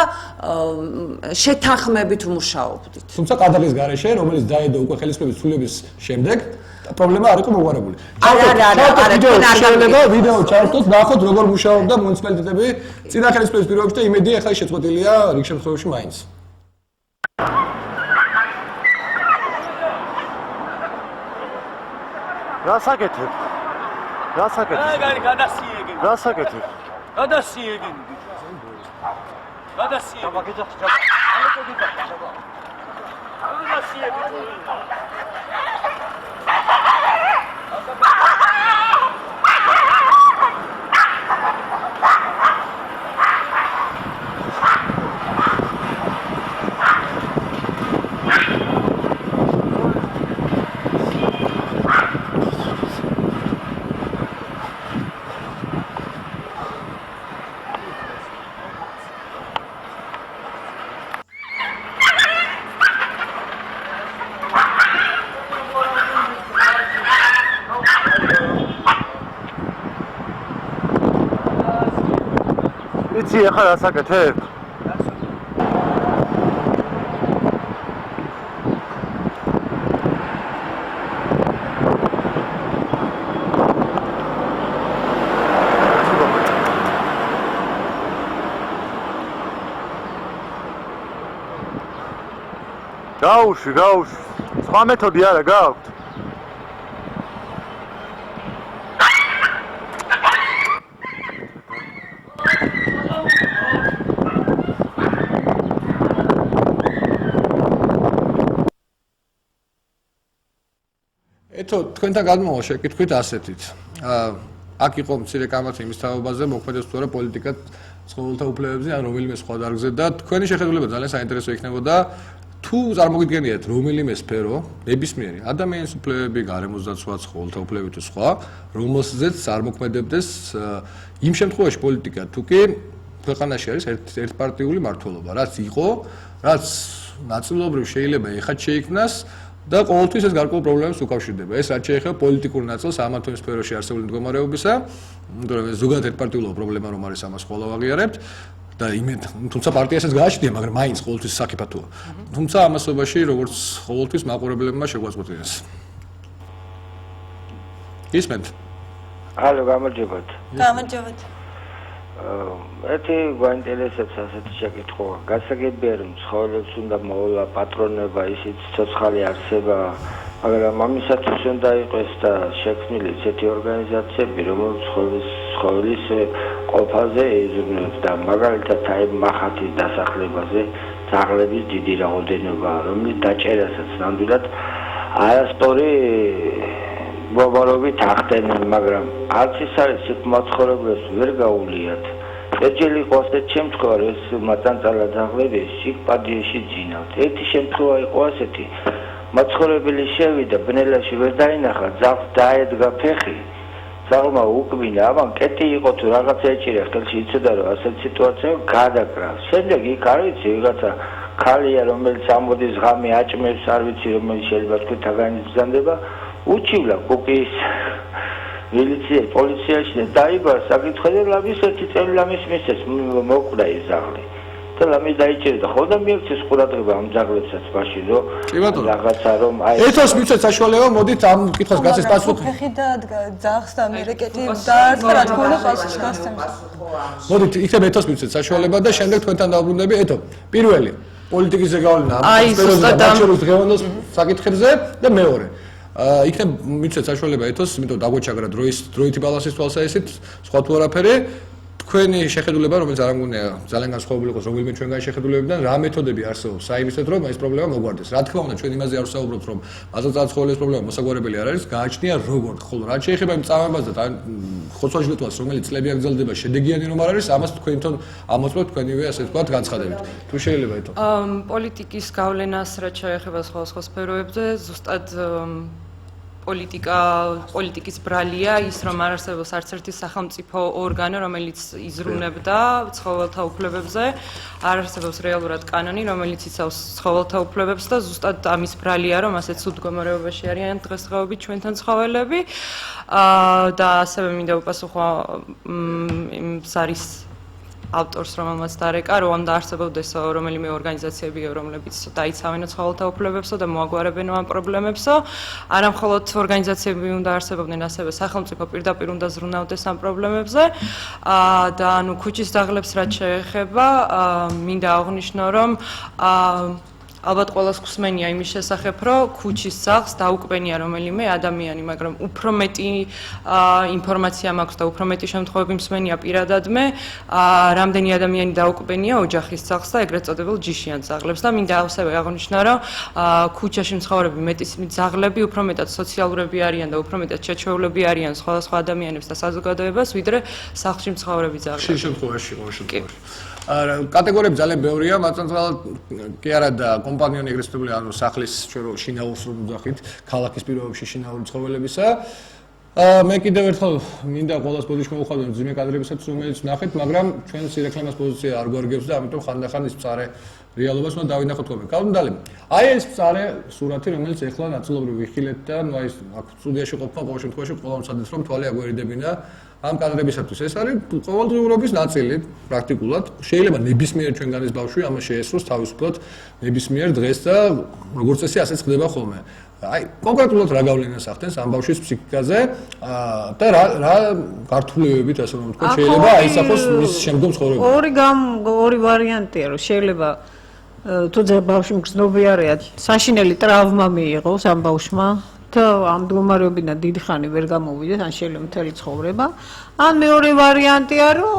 შეთანხმებით ვმუშაობდით. თუმცა ყადაღის გარეშე, რომელიც დაედო უკვე ხელისუფლების ცვლილების შემდეგ, პრობლემა არ იყო მოგვარებული. ვიდეო ჩართოთ, ნახოთ როგორ მუშაობდა მუნიციპალიტეტები წინა ხელისუფლების პირობებში და იმედია ახლა შეწყვეტილია რიგ შემთხვევებში მაინც. რა საკეთებ? რა საკეთებ? გადასიეგენ. რა საკეთებ? გადასიეგენ. გადასიეგენ. მაგეძახი იცი ახლა რა საკეთებ? გაუშვი, სხვა მეთოდი არა გაქვთ? თქვენთან გადმოვა შეკითხვით ასეთით. აქ იყო მცირე კამათი იმის თაობაზე, მოქმედებს თუ არა პოლიტიკად ცხოველთა უფლებებზე ან რომელიმე სხვა დარგზე და თქვენი შეხედულება ძალიან საინტერესო იქნებოდა. თუ წარმოგიდგენიათ რომელიმე სფერო, ნებისმიერი ადამიანის უფლებები, გარემოს დაცვა, ცხოველთა უფლებები თუ სხვა, რომელზეც არ მოქმედებდეს იმ შემთხვევაში პოლიტიკა თუ კი ქვეყანაში არის ერთპარტიული მმართველობა, რაც იყო, რაც ნაწილობრივ შეიძლება ეხაც შეიქმნას და ყოველთვის ეს გარკვეულ პრობლემებს უკავშირდება. ეს რაც შეეხება პოლიტიკურ ნაწილს ამ თუ იმ სფეროში არსებული მდგომარეობისა, იმიტომ რომ ზოგადად ერთპარტიულობა პრობლემა რომ არის ამას ყველა ვაღიარებთ. და თუმცა პარტიასაც გააჩნია, მაგრამ მაინც ყოველთვის საკიფათოა. თუმცა ამასობაში როგორც ყოველთვის მაყურებლებმა შეგვაწყვეტინეს. ისმენთ. ალო, გამარჯობათ. გამარჯობათ. ერთი გვაინტერესებს ასეთი შეკითხვა. გასაგებია რომ ცხოველებს უნდა მოულა პატრონება, ისიც ცოცხალი არსება, მაგრამ ამისათვის უნდა იყოს და შექმნილი ესეთი ორგანიზაციები, რომელიც ცხოველის ყოფაზე ეზრუნებს და მაგალითად აი მახათის დასახლებაზე ძაღლების დიდი რაოდენობა, რომელიც დაჭერასაც ნამდვილად არასწორი მოგონებით ახდენენ, მაგრამ არც ის არის იქ მაცხოვრებლებს ვერ გაუვლიათ. ეჯელი იყო ასეთ შემთხვევა, რომ ეს მაწანწალა ძაღლები იქ პადიაში ძინავთ. ერთი შემთხვევა იყო ასეთი, მაცხოვრებელი შევიდა ბნელაში ვერ დაინახა, ძაღლს დაედგა ფეხი. ძაღლმა უკბინა, ამან კეტი იყო თუ რაღაცა ეჭირა, ხელში იცოდა რომ ასეთ სიტუაციაა გადაკრა. შემდეგ იქ არ ვიცი, ვიღაცა ქალია, რომელიც ამოდის ღამე აჭმევს, არ ვიცი რომელიც შეიძლება თქვი თაგანის ბრძანდება, უჩივლა კუკის პოლიციაში და დაიბარა საკითხი და ლამის ერთი წელი ლამის მისცეს მოკვდა ის ძაღლი. და ლამის დაიჭერა და ხოლმე მიექცეს ყურადღება ამ ძაღლებსაც მაშინ რომ რაღაცა რომ აი ეთოს მიცეთ საშუალება, მოდით ამ კითხვას გაცეს პასუხი. ფეხი და ძაღლს და მერეკეტი დაარტყა რა თქმა უნდა პასუხს გასცემს. მოდით იქნებ ეთოს მიცეთ საშუალება და შემდეგ თქვენთან დავბრუნდები. ეთო, პირველი პოლიტიკაზე გავლენა ამ სფეროზე და ბაჭრობის დღევანდელ საკითხებზე და მეორე იქნებ მიცეთ საშუალება ეთოს, იმიტომ დაგვეჩაგრა დროითი ბალანსის თვალსაზრისით, სხვა თუ არაფერი. თქვენი შეხედულება, რომელიც არ ამგონია ძალიან განსხვავებული იყოს რომელიმე ჩვენგან შეხედულებებიდან, რა მეთოდები არსებობს საიმისოდ, რომ ეს პრობლემა მოგვარდეს. რა თქმა უნდა, ჩვენ იმაზე არ ვსაუბრობთ, რომ მაწანწალად ცხოველის პრობლემა მოსაგვარებელი არ არის, გააჩნია როგორ, ხოლო რაც შეეხება იმ წამებაზე და ხოცვა-ჟლეტვას, რომელიც წლები აგრძელდება, შედეგიანი რომ არ არის, ამას თქვენთან ამოწმებთ თქვენივე ასე ვთქვათ განცხადებით. თუ შეიძლება ეთო. პოლიტიკის გავლენას რაც შეეხება სხვადასხვა სფეროებზე, ზუსტად პოლიტიკის ბრალია ის რომ არ არსებობს არც ერთი სახელმწიფო ორგანო რომელიც იზრუნებდა ცხოველთა უფლებებზე არ არსებობს რეალურად კანონი რომელიც იცავს ცხოველთა უფლებებს და ზუსტად ამის ბრალია რომ ასეთ სულ მდგომარეობაში არიან დღესდღეობით ჩვენთან ცხოველები და ასევე მინდა ვპასუხო იმ ზარის ავტორს რომელმაც დარეკა რომ უნდა არსებობდეს რომელიმე ორგანიზაციები რომლებიც დაიცავენ ცხოველთა უფლებებსო და მოაგვარებენ ამ პრობლემებსო არა მხოლოდ ორგანიზაციები უნდა არსებობდნენ ასევე სახელმწიფო პირდაპირ უნდა ზრუნავდეს ამ პრობლემებზე და ანუ ქუჩის ძაღლებს რაც შეეხება მინდა აღვნიშნო რომ ალბათ ყველას გვსმენია იმის შესახებ, რომ ქუჩის ძაღლს დაუკბენია რომელიმე ადამიანი, მაგრამ უფრო მეტი ინფორმაცია მაქვს და უფრო მეტი შემთხვევები მსმენია პირადად მე, რამდენი ადამიანი დაუკბენია ოჯახის ძაღლს და ეგრეთ წოდებულ ჯიშიან ძაღლებს და მინდა ასევე აღვნიშნო, რომ ქუჩაში მცხოვრები მეტისმით ძაღლები უფრო მეტად სოციალურები არიან და უფრო მეტად შეჩვეულები არიან სხვადასხვა ადამიანებს და საზოგადოებას, ვიდრე სახლში მცხოვრები ძაღლები. ხშირ შემთხვევაში, ყოველ შემთხვევაში. კატეგორიები ძალიან ბევრია, მაწანწალად კი არა და კომპანიონი ეგრეთ წოდებული, ანუ სახლის ჩვენ შინაურს რომ ვძახით, ქალაქის პირობებში შინაური ცხოველებისა. მე კიდევ ერთხელ მინდა ყოველას ბოდიში მოვუხადო ძიმე კადრებისაც რომელიც ნახეთ, მაგრამ ჩვენს რეკლამას პოზიცია არ გვარგებს და ამიტომ ხანდახან ის მწარე რეალობას უნდა დავინახოთ ხოლმე. კალუნდალე. აი ეს მწარე სურათი, რომელიც ეხლა ნაწილობრივ ვიხილეთ და ნუ აი აქ სტუდიაში ყოფნა ყოველ შემთხვევაში ყველამ სადაც რომ თვალი აგვერიდებინა ამ კადრებისათვის ეს არის ყოველდღიურობის ნაწილი პრაქტიკულად. შეიძლება ნებისმიერ ჩვენგანის ბავშვი ამას შეესწროს თავისუფლად ნებისმიერ დღეს და როგორც წესი ასეც ხდება ხოლმე. აი კონკრეტულად რა გავლენას ახდენს ამ ბავშვის ფსიქიკაზე და რა გართულებებით ასე რომ ვთქვა შეიძლება აისახოს მის შემდგომ ცხოვრებაში. ორი ვარიანტია რომ შეიძლება თუ ბავშვი მგრძნობიარეა საშინელი ტრავმა მიიღოს ამ ბავშვმა და ამ მდგომარეობიდან დიდი ხანი ვერ გამოვიდეს ან შეიძლება მთელი ცხოვრება ან მეორე ვარიანტია რომ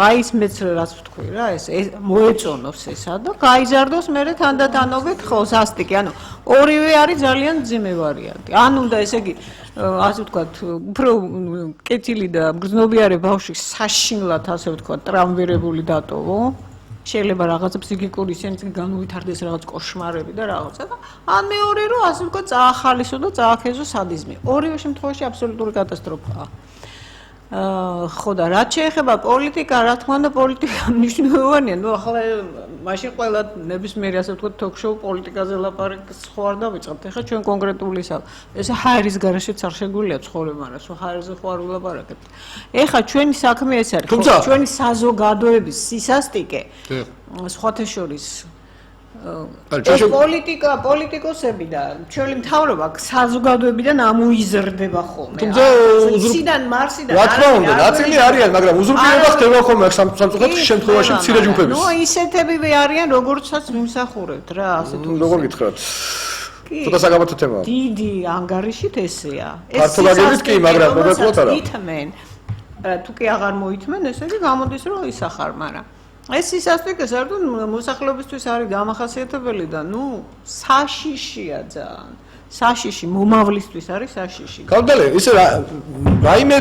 აი ის მეც რაც ვთქვი რა ეს მოეწონოს ესა და გაიზარდოს მერე თანდათანობით ხო სასტიკი ანუ ორივე არის ძალიან მძიმე ვარიანტი ან უნდა ესე იგი ასე ვთქვათ უფრო კეთილი და მგრძნობიარე ბავშვი საშინლად ასე ვთქვათ ტრავმირებული დატოვო შეიძლება რაღაცა ფსიქიკური სენსი განუვითარდეს რაღაც კოშმარები და რაღაცა და ან მეორე რომ ასე ვთქვათ წაახალისო და წააქეზო სადიზმი ორივე შემთხვევაში აბსოლუტური კატასტროფაა ხო და რაც შეეხება პოლიტიკა რა თქმა უნდა პოლიტიკა მნიშვნელოვანია ნუ ახლა მაშინ ყველა ნებისმიერი ასე ვთქვათ თოქ-შოუ პოლიტიკაზე ლაპარაკს ხო არ დავიწყებთ ეხლა ჩვენ კონკრეტული ეს ჰაერის გარეშეც არ შეგვიძლია ცხოვრება მაგრამ სულ ჰაერზე ხო არ ვილაპარაკებთ ეხლა ჩვენი საქმე ეს არის ხო ჩვენი საზოგადოების სისასტიკე სხვათა შორის პოლიტიკოსები და ჩვენი მთავრობა საზოგადოებიდან ამოიზრდება ხოლმე. თუმცა ციდან მარსიდან რა თქმა უნდა, ნაწილი არიან, მაგრამ უზრუნველობა ხდება ხოლმე სამწუხაროდ შემთხვევაში მცირე ჯგუფების. ნუ ისეთებივე არიან, როგორცაც ვიმსახურებთ რა, ასე თუ როგორ გითხრათ? ცოტა საგამართო თემაა. დიდი ანგარიშით ესეა. ქართულადებით კი, მაგრამ მოგეკლოთ არა. ითმენ. თუ კი აღარ მოითმენ, ესე იგი გამოდის რომ ისახარ, მაგრამ ეს სისასტიკე საერთოდ მოსახლეობისთვის არის დამახასიათებელი და ნუ საშიშია ძალიან. საშიში მომავლისთვის არის საშიში. გავდალე, ისე რაიმე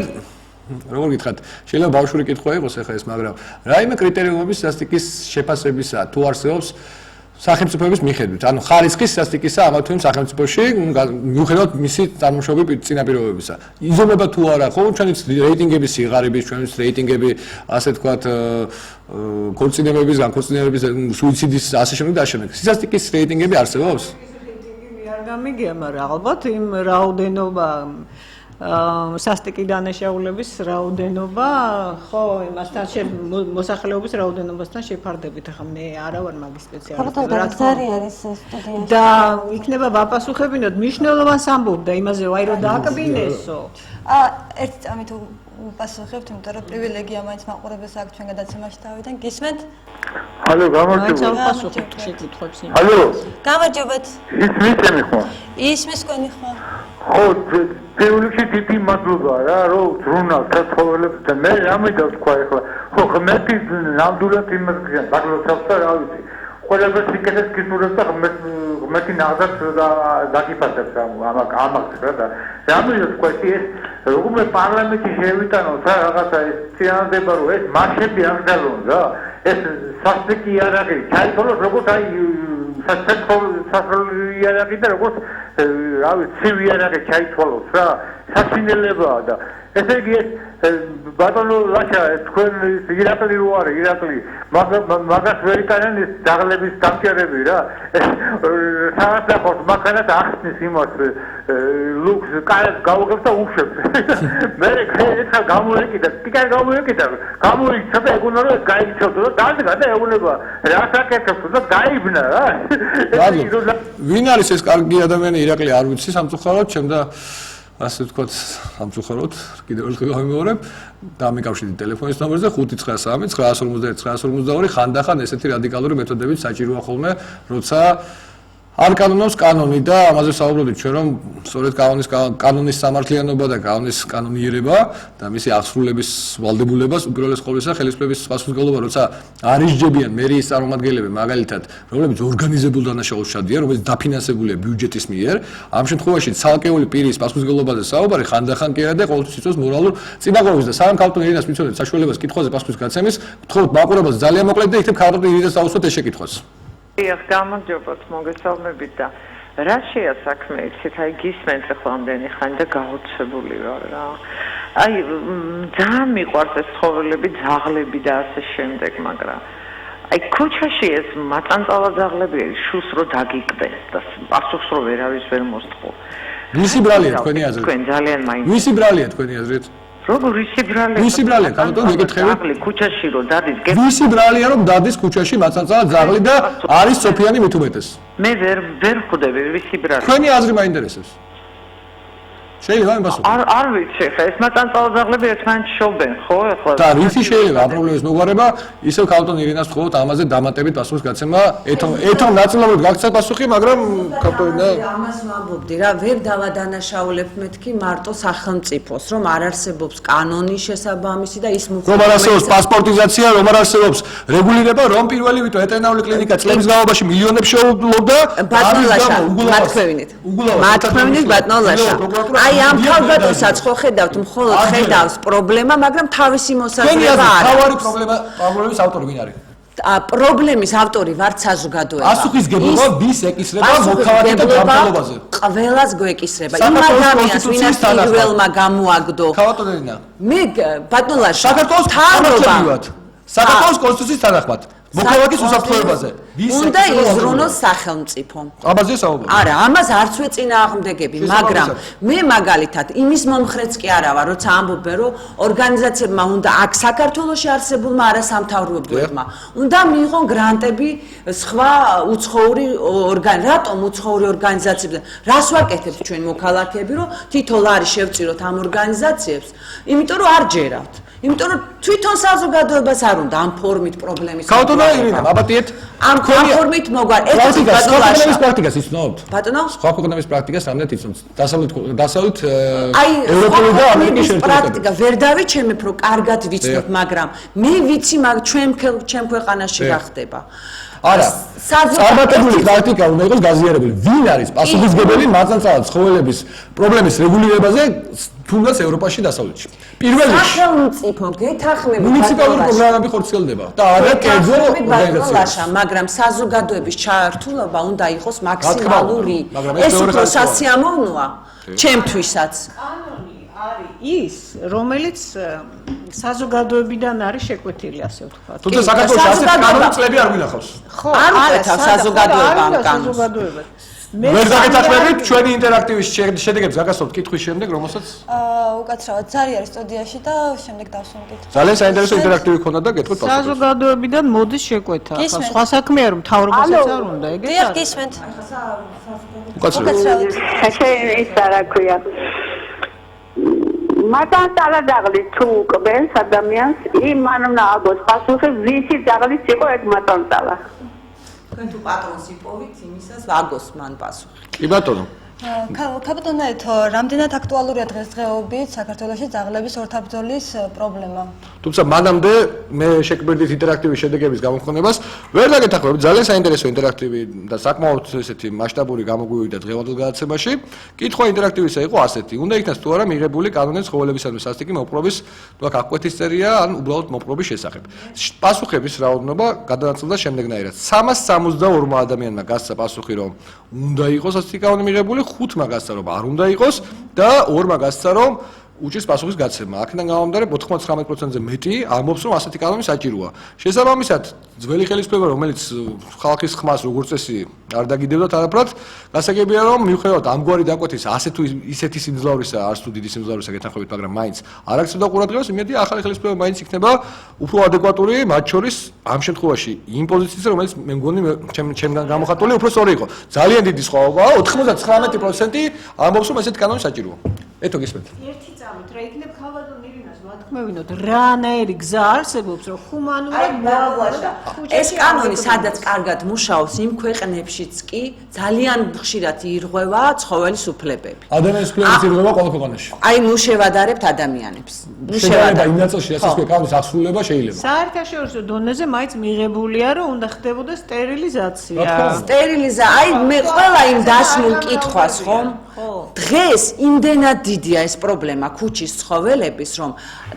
როგორ გითხრათ, შეიძლება ბავშვური კითხვა იყოს ახლა ეს, მაგრამ რაიმე კრიტერიუმების სისასტიკის შეფასებისა თუ არსებობს სახელმწიფოების მიხედვით, ანუ ხარისხის სისასტიკისა ამა თუ იმ სახელმწიფოში, მიუხედავად მისი წარმოშობილი წინაპირობებისა. იზომება თუ არა, ხო, ჩვენიც რეიტინგების სიღარიბის, ჩვენიც რეიტინგები, ასე თქვათ, ქორწინებების, განქორწინებების, სუიციდის ასე შემდეგ და შემდეგ. სისასტიკის რეიტინგები არსებობს? რეიტინგები არ გამიგია, მაგრამ ალბათ იმ რაოდენობა სასტიკი დანაშაულების რაოდენობა ხო იმასთან მოსახლეობის რაოდენობასთან შეფარდებით ახლა მე არა ვარ მაგის სპეციალისტი რა თქმა უნდა და იქნება ვაპასუხებინოთ მნიშვნელოვანს ამბობ და იმაზე ვაი რომ დააკბინესო ერთი წამით უპასუხებთ იმიტომ რომ პრივილეგია მაინც მაყურებელს აქვს ჩვენ გადაცემაში თავიდან გისმენთ ალო გამარჯობა შეკითხვებს ალო გამარჯობათ ისმის ხო ისმის კონი ხო ხო თეორიაში დიდი მადლობა რა რომ ზრუნავთ ცხოველებს და მე რამედა თქვა ახლა ხო ღმერთი ნამდვილად იმას გიან დაგლოცავს და რა ვიცი ყველაფერს იქნებს გისურვებს და ღმერთი ნახავს და დაგიფასებს ამას რა და რამედა თქვა ეს როგორ პარლამენტში შევიტანოთ რა რაღაცა ეს წინააღმდება რომ ეს მარშები აღდალონ რა ეს სასტიკი იარაღი ჩაითვალოს როგორც აი სასწრაფო იარაღი და როგორც რა ვიცი ცივი იარაღი ჩაითვალოს რა საშინელებაა და ესე იგი ბატონო ლაშა თქვენ ირაკლი რო არის ირაკლი მაგას ვერ იტანენ ეს დაღლების დამჭერები რა საერთოდ მაგანაც ახსნის იმას ლუქს კაეს გავუგებს და უშვებს მე ეხლა გამოიკიდა ტიკა გამოიკიდა გამოიქცა და ეგონა რომ გაიქცევდა და დადგა და ეგონება რა საკეთებს და გაიბნა რა ვინ არის ეს კარგი ადამიანი ირაკლი არ ვიცი სამწუხაროდ ჩემდა ასე ვთქვათ, სამწუხაროდ, კიდევ ერთხელ გამიმეორებ, დამეკავშირდით ტელეფონის ნომერზე 59950 ხანდახან ესეთი რადიკალური მეთოდებით საჭიროა ხოლმე, როცა არ კანონობს კანონი და ამაზე საუბრობთ ჩვენ რომ სწორედ კანონის სამართლიანობა და კანონიერება და მისი აღსრულების ვალდებულებას უპირველეს ყოვლისა ხელისუფლების პასუხისმგებლობა როცა არ ისჯებიან მერიის წარმომადგენლები მაგალითად რომლებიც ორგანიზებულ დანაშაულს შადიან რომელიც დაფინანსებულია ბიუჯეტის მიერ ამ შემთხვევაში ცალკეული პირის პასუხისმგებლობაზე საუბარი ხანდახან კი არა და ყოველთვის იწვევს მორალურ წინააღმდეგობას და სამხატვრო ირიდას მიცოდეთ საშუალებას კითხვაზე პასუხის გაცემის გთხოვთ მაყურებელს ძალიან მოკლედ და იქნებ ხალხო ირიდას დაუსვათ ეს შეკითხვას დიახ, გამარჯობათ, მოგესალმებით და რა შეა საქმე, იცით, აი გისმენთ ახლა ამდენი ხანი და გაოცებული ვარ რა. აი ძალიან მიყვარს ეს ცხოველები, ძაღლები და ასე შემდეგ, მაგრამ აი ქუჩაში ეს მაწანწალა ძაღლები არის, შუს რო დაგიკბეს და პასუხს რო ვერავის ვერ მოსთხოვ. ვისი ბრალია თქვენი აზრით? თქვენ ძალიან მაინტერესებს. ვისი ბრალია თქვენი აზრით? როგორ ისი ბრალია? ვისი ბრალია? კანტონი მეკითხები. ძაღლი ქუჩაში რო დადის, ვისი ბრალია რომ დადის ქუჩაში მაწანწალად ძაღლი და არის სოფიანი მით უმეტეს? მე ვერ ხვდები ვისი ბრალია. თქვენი აზრი მაინტერესებს. შეიძლება იმასო. არ ვიცი ხა ეს მაწანწალო ძაღლები ერთმანეთს შობენ, ხო ახლა? და რითი შეიძლება ამ პრობლემის მოგვარება? ისევ კანტონ ირინას ვთხოვოთ ამაზე დამატებით პასუხის გაცემა. ეთომ ნაწილობრივ გაქცა პასუხი, მაგრამ კანტონი ამას ვამბობდი რა, ვერ დავადანაშაულებ მეთქი მარტო სახელმწიფოს, რომ არ არსებობს კანონის შესაბამისი და ის რომ არ არსებობს პასპორტიზაცია, რომ არ არსებობს რეგულირება, რომ პირველი ვიტო ეტერნაული კლინიკა წლების განმავლობაში მილიონებს შეუძლობდა. ბატონ ლაშა, მათქვევნით ბატონ ლაშა. აი ამ თავგადოსაც ხო ხედავთ, მხოლოდ ხედავს პრობლემა, მაგრამ თავისი მოსაზრება არ აქვს. თავარი პრობლემის ავტორი ვინ არის? პრობლემის ავტორი ვართ საზოგადოება. პასუხისგებლობა ვის ეკისრება მოქალაქე და გამგებლობაზე? ყველას გვეკისრება. იმ ადამიანს, ვინაც პირველმა გამოაგდო. ქავატონენა. მე ბატონ ლაშა, საქართველოს კონსტიტუციის თანახმად. მოქალაქის უსაფრთხოებაზე. უნდა იზრუნოს სახელმწიფო. ამაზე საუბარი. არა, ამას არც ვეწინააღმდეგები, მაგრამ მე მაგალითად იმის მომხრეც კი არა ვარ, როცა ამბობენ, რომ ორგანიზაციებმა უნდა აქ საქართველოში არსებულმა არასამთავრობოებმა უნდა მიიღონ გრანტები სხვა უცხოური რატომ უცხოური ორგანიზაციებიდან? რას ვაკეთებთ ჩვენ მოქალაქეები, რომ თითო ლარი შევწიროთ ამ ორგანიზაციებს? იმიტომ რომ არ ჯერავთ. იმიტომ რომ თვითონ საზოგადოებას არ უნდა ამ ფორმით პრობლემის. კანტონა ირინა, აბატიეთ. ამ ფორმით მოგარ. ეს პრაქტიკას პრაქტიკას იცნობთ? ბატონო? სხვა ქვეყნების პრაქტიკას რამდენად იცნობთ? დასავლეთ ევროპული და ამერიკის შეერთებული პრაქტიკა ვერ დავიჩემებ, რომ კარგად ვიცნობ, მაგრამ მე ვიცი, ჩვენ ქვეყანაში რა ხდება. არა, წარმატებული პრაქტიკა უნდა იყოს გაზიარებული. ვინ არის პასუხისმგებელი მაწანწალად ცხოველების პრობლემის რეგულირებაზე თუნდაც ევროპაში დასავლეთში? პირველ რიგში სახელმწიფო გეთახმებით მუნიციპალური პროგრამები ხორციელდება და არა კერძო ორგანიზაციები, მაგრამ საზოგადოების ჩართულობა უნდა იყოს მაქსიმალური. ეს უფრო სასიამოვნოა ჩემთვისაც. არის ის, რომელიც საზოგადოებიდან არის შეკვეთილი, ასე ვთქვათ. თუმცა საქართველოს ასეთი კანონი წლები არ გვინახავს. ხო, არ ყვეთავს საზოგადოება ამ კანონს. ვერ დაგეთახმებით ჩვენი ინტერაქტივის შედეგებს გაგასწორთ კითხვის შემდეგ, რომელსაც უკაცრავად ზარი არის სტუდიაში და შემდეგ დავსვამდით. ძალიან საინტერესო ინტერაქტივი ქონდა და გეტყვით პასუხს. საზოგადოებიდან მოდის შეკვეთა. ახლა სხვა საქმეა რომ მთავრობასაც არ უნდა, ეგეც დიახ, გისმენთ. უკაცრავად. ეს არა ქვია. მაწანწალა ძაღლი თუ უკბენს ადამიანს, იმან უნდა აგოს პასუხი, ვისი ძაღლიც იყო ეგ მაწანწალა. თქვენ თუ პატრონს იპოვით, იმისას ვაგოს მან პასუხი. კი ბატონო. კაპიტანაეთო, რამდენად აქტუალურია დღესდღეობით საქართველოში ძაღლების ორთაბრძოლის პრობლემა? თუმცა მანამდე მე შეკბერდით ინტერაქტივი შედეგების გამომხნევას ვერ დაგეთახმებით. ძალიან საინტერესო ინტერაქტივი და საკმაოდ ესეთი მასშტაბური გამოგვივიდა დღევანდელ გადაცემაში. კითხვა ინტერაქტივისა იყო ასეთი: უნდა იქნას თუ არა მიღებული კანონით ცხოველებისადმი სასტიკი მოპყრობის, თუ აქ აკვეთის წერია, ან უბრალოდ მოპყრობის შესახებ. პასუხების რაოდენობა გადანაწილდა შემდეგნაირად: 362 ადამიანმა გასცა პასუხი, რომ უნდა იყოს ასეთი კანონი მიღებული, 5-მა გასცა, რომ არ უნდა იყოს და 2-მა გასცა, რომ უჭირს პასუხის გაცემა. აქედან გამომდინარე 99%-ზე მეტი ამბობს, რომ ასეთი კანონი საჭიროა. შესაბამისად, ძველი ხელისუფლება, რომელიც ხალხის ხმას როგორც წესი არ დაგიდებდა თანაბრად, გასაგებია, რომ მიუხედავად ამგვარი დაკვეთის ასეთ თუ ისეთი სიმძლავრისა, არც თუ დიდი სიმძლავრისა გეთანხმებით, მაგრამ მაინც არ აქცევდა ყურადღებას, იმედია ახალი ხელისუფლება მაინც იქნება უფრო ადეკვატური, მათ შორის ამ შემთხვევაში იმ პოზიციაზე, რომელიც მე მგონი ჩემგან გამოხატული უფრო სწორი იყო. ძალიან დიდი სხვაობაა, 99% ამბობს, რომ ესეთი კანონი საჭიროა. ეთო გისმენთ. ერთი წამით რა იქნებ ქავადონ ირინას ვათქმევინოთ, რანაირი გზა არსებობს, რომ ჰუმანურად მოაგვაშა. ეს კანონი სადაც კარგად მუშაობს, იმ ქვეყნებშიც კი ძალიან ხშირად ირღვევა ცხოველის უფლებები. ადამიანის უფლებების ირღვევა ყველა ქვეყანაში. აი ნუ შევადარებთ ადამიანებს. ნუ შევადარებთ იმ ნაწილში, რასაც კანონის აღსრულება შეიძლება. საერთაშორისო დონეზე მაინც მიღებულია, რომ უნდა ხდებოდა სტერილიზაცია. აი მე ყველა იმ დასმულ კითხვას ხომ? დღეს იმდენად დიდია ეს პრობლემა ქუჩის ცხოველების, რომ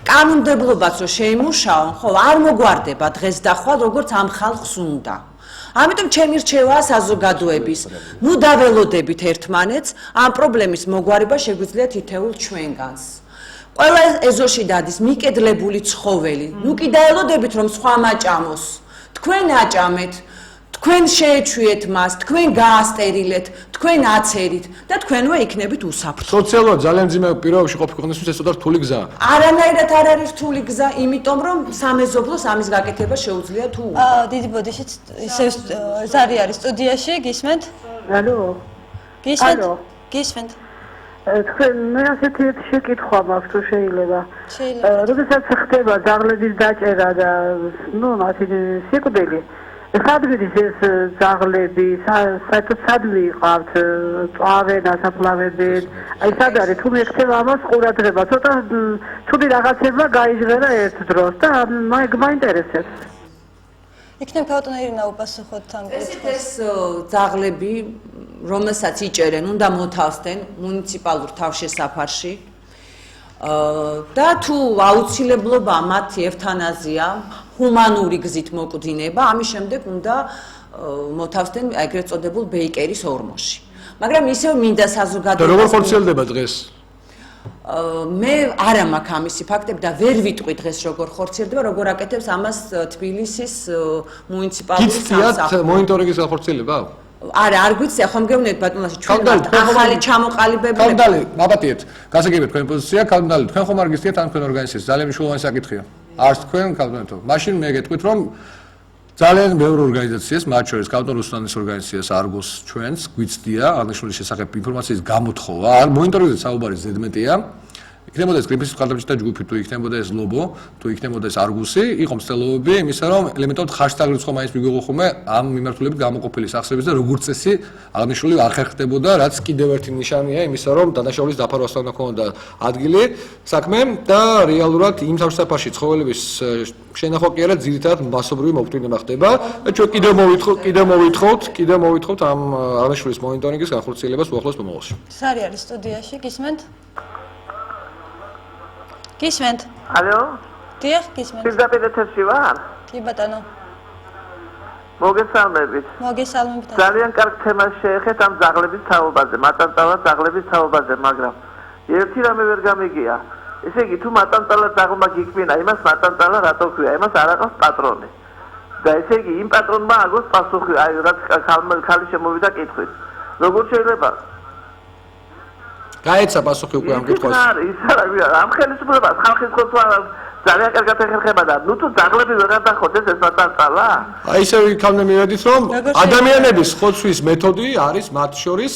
კანონმდებლობაც რო შეიმუშაონ, ხო, არ მოგვარდება დღეს და ხვალ როგორც ამ ხალხს უნდა. ამიტომ ჩემი რჩევაა საზოგადოების, ნუ დაველოდებით ერთმანეთს, ამ პრობლემის მოგვარება შეგვიძლია თითოეულ ჩვენგანს. ყველა ეზოში დადის მიკედლებული ცხოველი, ნუ კი დაელოდებით რომ სხვა მაჭამოს. თქვენ აჭამეთ თქვენ შეეჩვიეთ მას, თქვენ გაასტერილეთ, თქვენ აცერით და თქვენვე იქნებით უსაფრთხო. სოციალურად ძალიან ძიმე პირობებში ყოფილი ქვეყნისთვის ეს უდა რთული გზაა. არანაირად არ არის რთული გზა, იმიტომ რომ სამეზობლოს ამის გაკეთება შეუძლია თუ უნდა. დიდი ბოდიშიც ისევ ზარი არის სტუდიაში, გისმენთ? ალო. გისმენთ? გისმენთ? თქვენ მე ასეთი შეკითხვა მაქვს თუ შეიძლება. შეიძლება. როდესაც ხდება ძაღლების დაჭერა და ნუ მათი სიკვდილი სადმიდის ეს ძაღლები, საერთოდ სადმი იყავთ, წავენ, ასაფლავებენ, აი სად არის, თუ მიექცევა ამას ყურადღება, ცოტა ცუდი რაღაცება გაიჟღერა ერთ დროს და მაინტერესებს. იქნებ ქაუტონეირინა უპასუხოთ თან კითხვას. ეს ძაღლები, რომელსაც იჭერენ, უნდა მოთავსდნენ მუნიციპალურ თავშესაფარში. და თუ აუცილებლობა მათი ევთანაზია, ჰუმანური გზით მოკვდინება, ამის შემდეგ უნდა მოთავსდნენ ეგრეთ წოდებულ ბეიკერის ორმოში. მაგრამ ისევ მინდა საზოგადოებას და როგორ ხორციელდება დღეს? მე არა მაქვს ამისი ფაქტები და ვერ ვიტყვი დღეს როგორ ხორციელდება, როგორ აკეთებს ამას თბილისის მუნიციპალური გიცდიათ მონიტორინგის განხორციელება? არა, არ გვიცია, ხომ გეუბნებით ბატონო, ჩვენ ახალი ჩამოყალიბებული. კალდალი, მაბატიეთ, გასაგებია თქვენი პოზიცია, კალდალი, თქვენ ხომ არ გიცდიათ ამ თქვენ ორგანიზაციას, ძალიან მნიშვნელოვანი საკითხია. არც თქვენ კალდალეთო. მაშინ მე გეტყვით, რომ ძალიან ბევრი ორგანიზაციას, მათ შორის კანტონ რუსლანის ორგანიზაციას არგოს ჩვენს გვიცდია აღნიშნული შესახებ ინფორმაციის გამოთხოვა, არ მონიტორინგზე საუბარი ზედმეტია. იქნებოდა ეს გრინპისის ყალბჭითა ჯგუფი, თუ იქნებოდა ეს ლობო, თუ იქნებოდა ეს არგუსი, იყო მცდელობები იმისა, რომ ელემენტარულად ხაშტაგრიც ხომ მაინც მიგვიღო ხოლმე ამ მიმართულებით გამოყოფილი სახსრების და როგორც წესი აღნიშნული არ ხერხდებოდა, რაც კიდევ ერთი ნიშანია იმისა, რომ დანაშაულის დაფარვასთან უნდა ქონოდა ადგილი, საქმე და რეალურად იმ თავშესაფარში ცხოველების შენახვა კი არა, ძირითადად მასობრივი მოკვდინება ხდება და ჩვენ კიდევ მოვითხოვთ ამ აღნიშნულის მონიტორინგის განხორციელებას უახლოეს მომავალში. სარი არის სტუდიაში, გისმენთ? გისმენთ? ალო? დიახ, გისმენთ. პირდაპირ ეთერში ვარ? კი ბატონო. მოგესალმებით. მოგესალმებით. ძალიან კარგ თემას შეეხეთ ამ ძაღლების თაობაზე, მატანწალა ძაღლების თაობაზე, მაგრამ ერთი რამე ვერ გამიგია. ესე იგი, თუ მატანწალა ძაღლმა გიქმნა, იმას მატანწალა რატო ქვია? იმას არ აქვს პატრონი. და ესე იგი, იმ პატრონმა აგოს პასუხი, აი რაც ხალი შემოვიდა კითხვით. როგორ შეიძლება? გაეცა პასუხი უკვე ამ კითხვას. ის არა, ამ ხელისუფლებას ხალხის ხოცვა ძალიან კარგად ეხერხება და ნუ თუ ძაღლები ვეღარ დახოდეს ეს მატანწალა? აი ისე იქამდე მივედით, რომ ადამიანების ხოცვის მეთოდი არის მათ შორის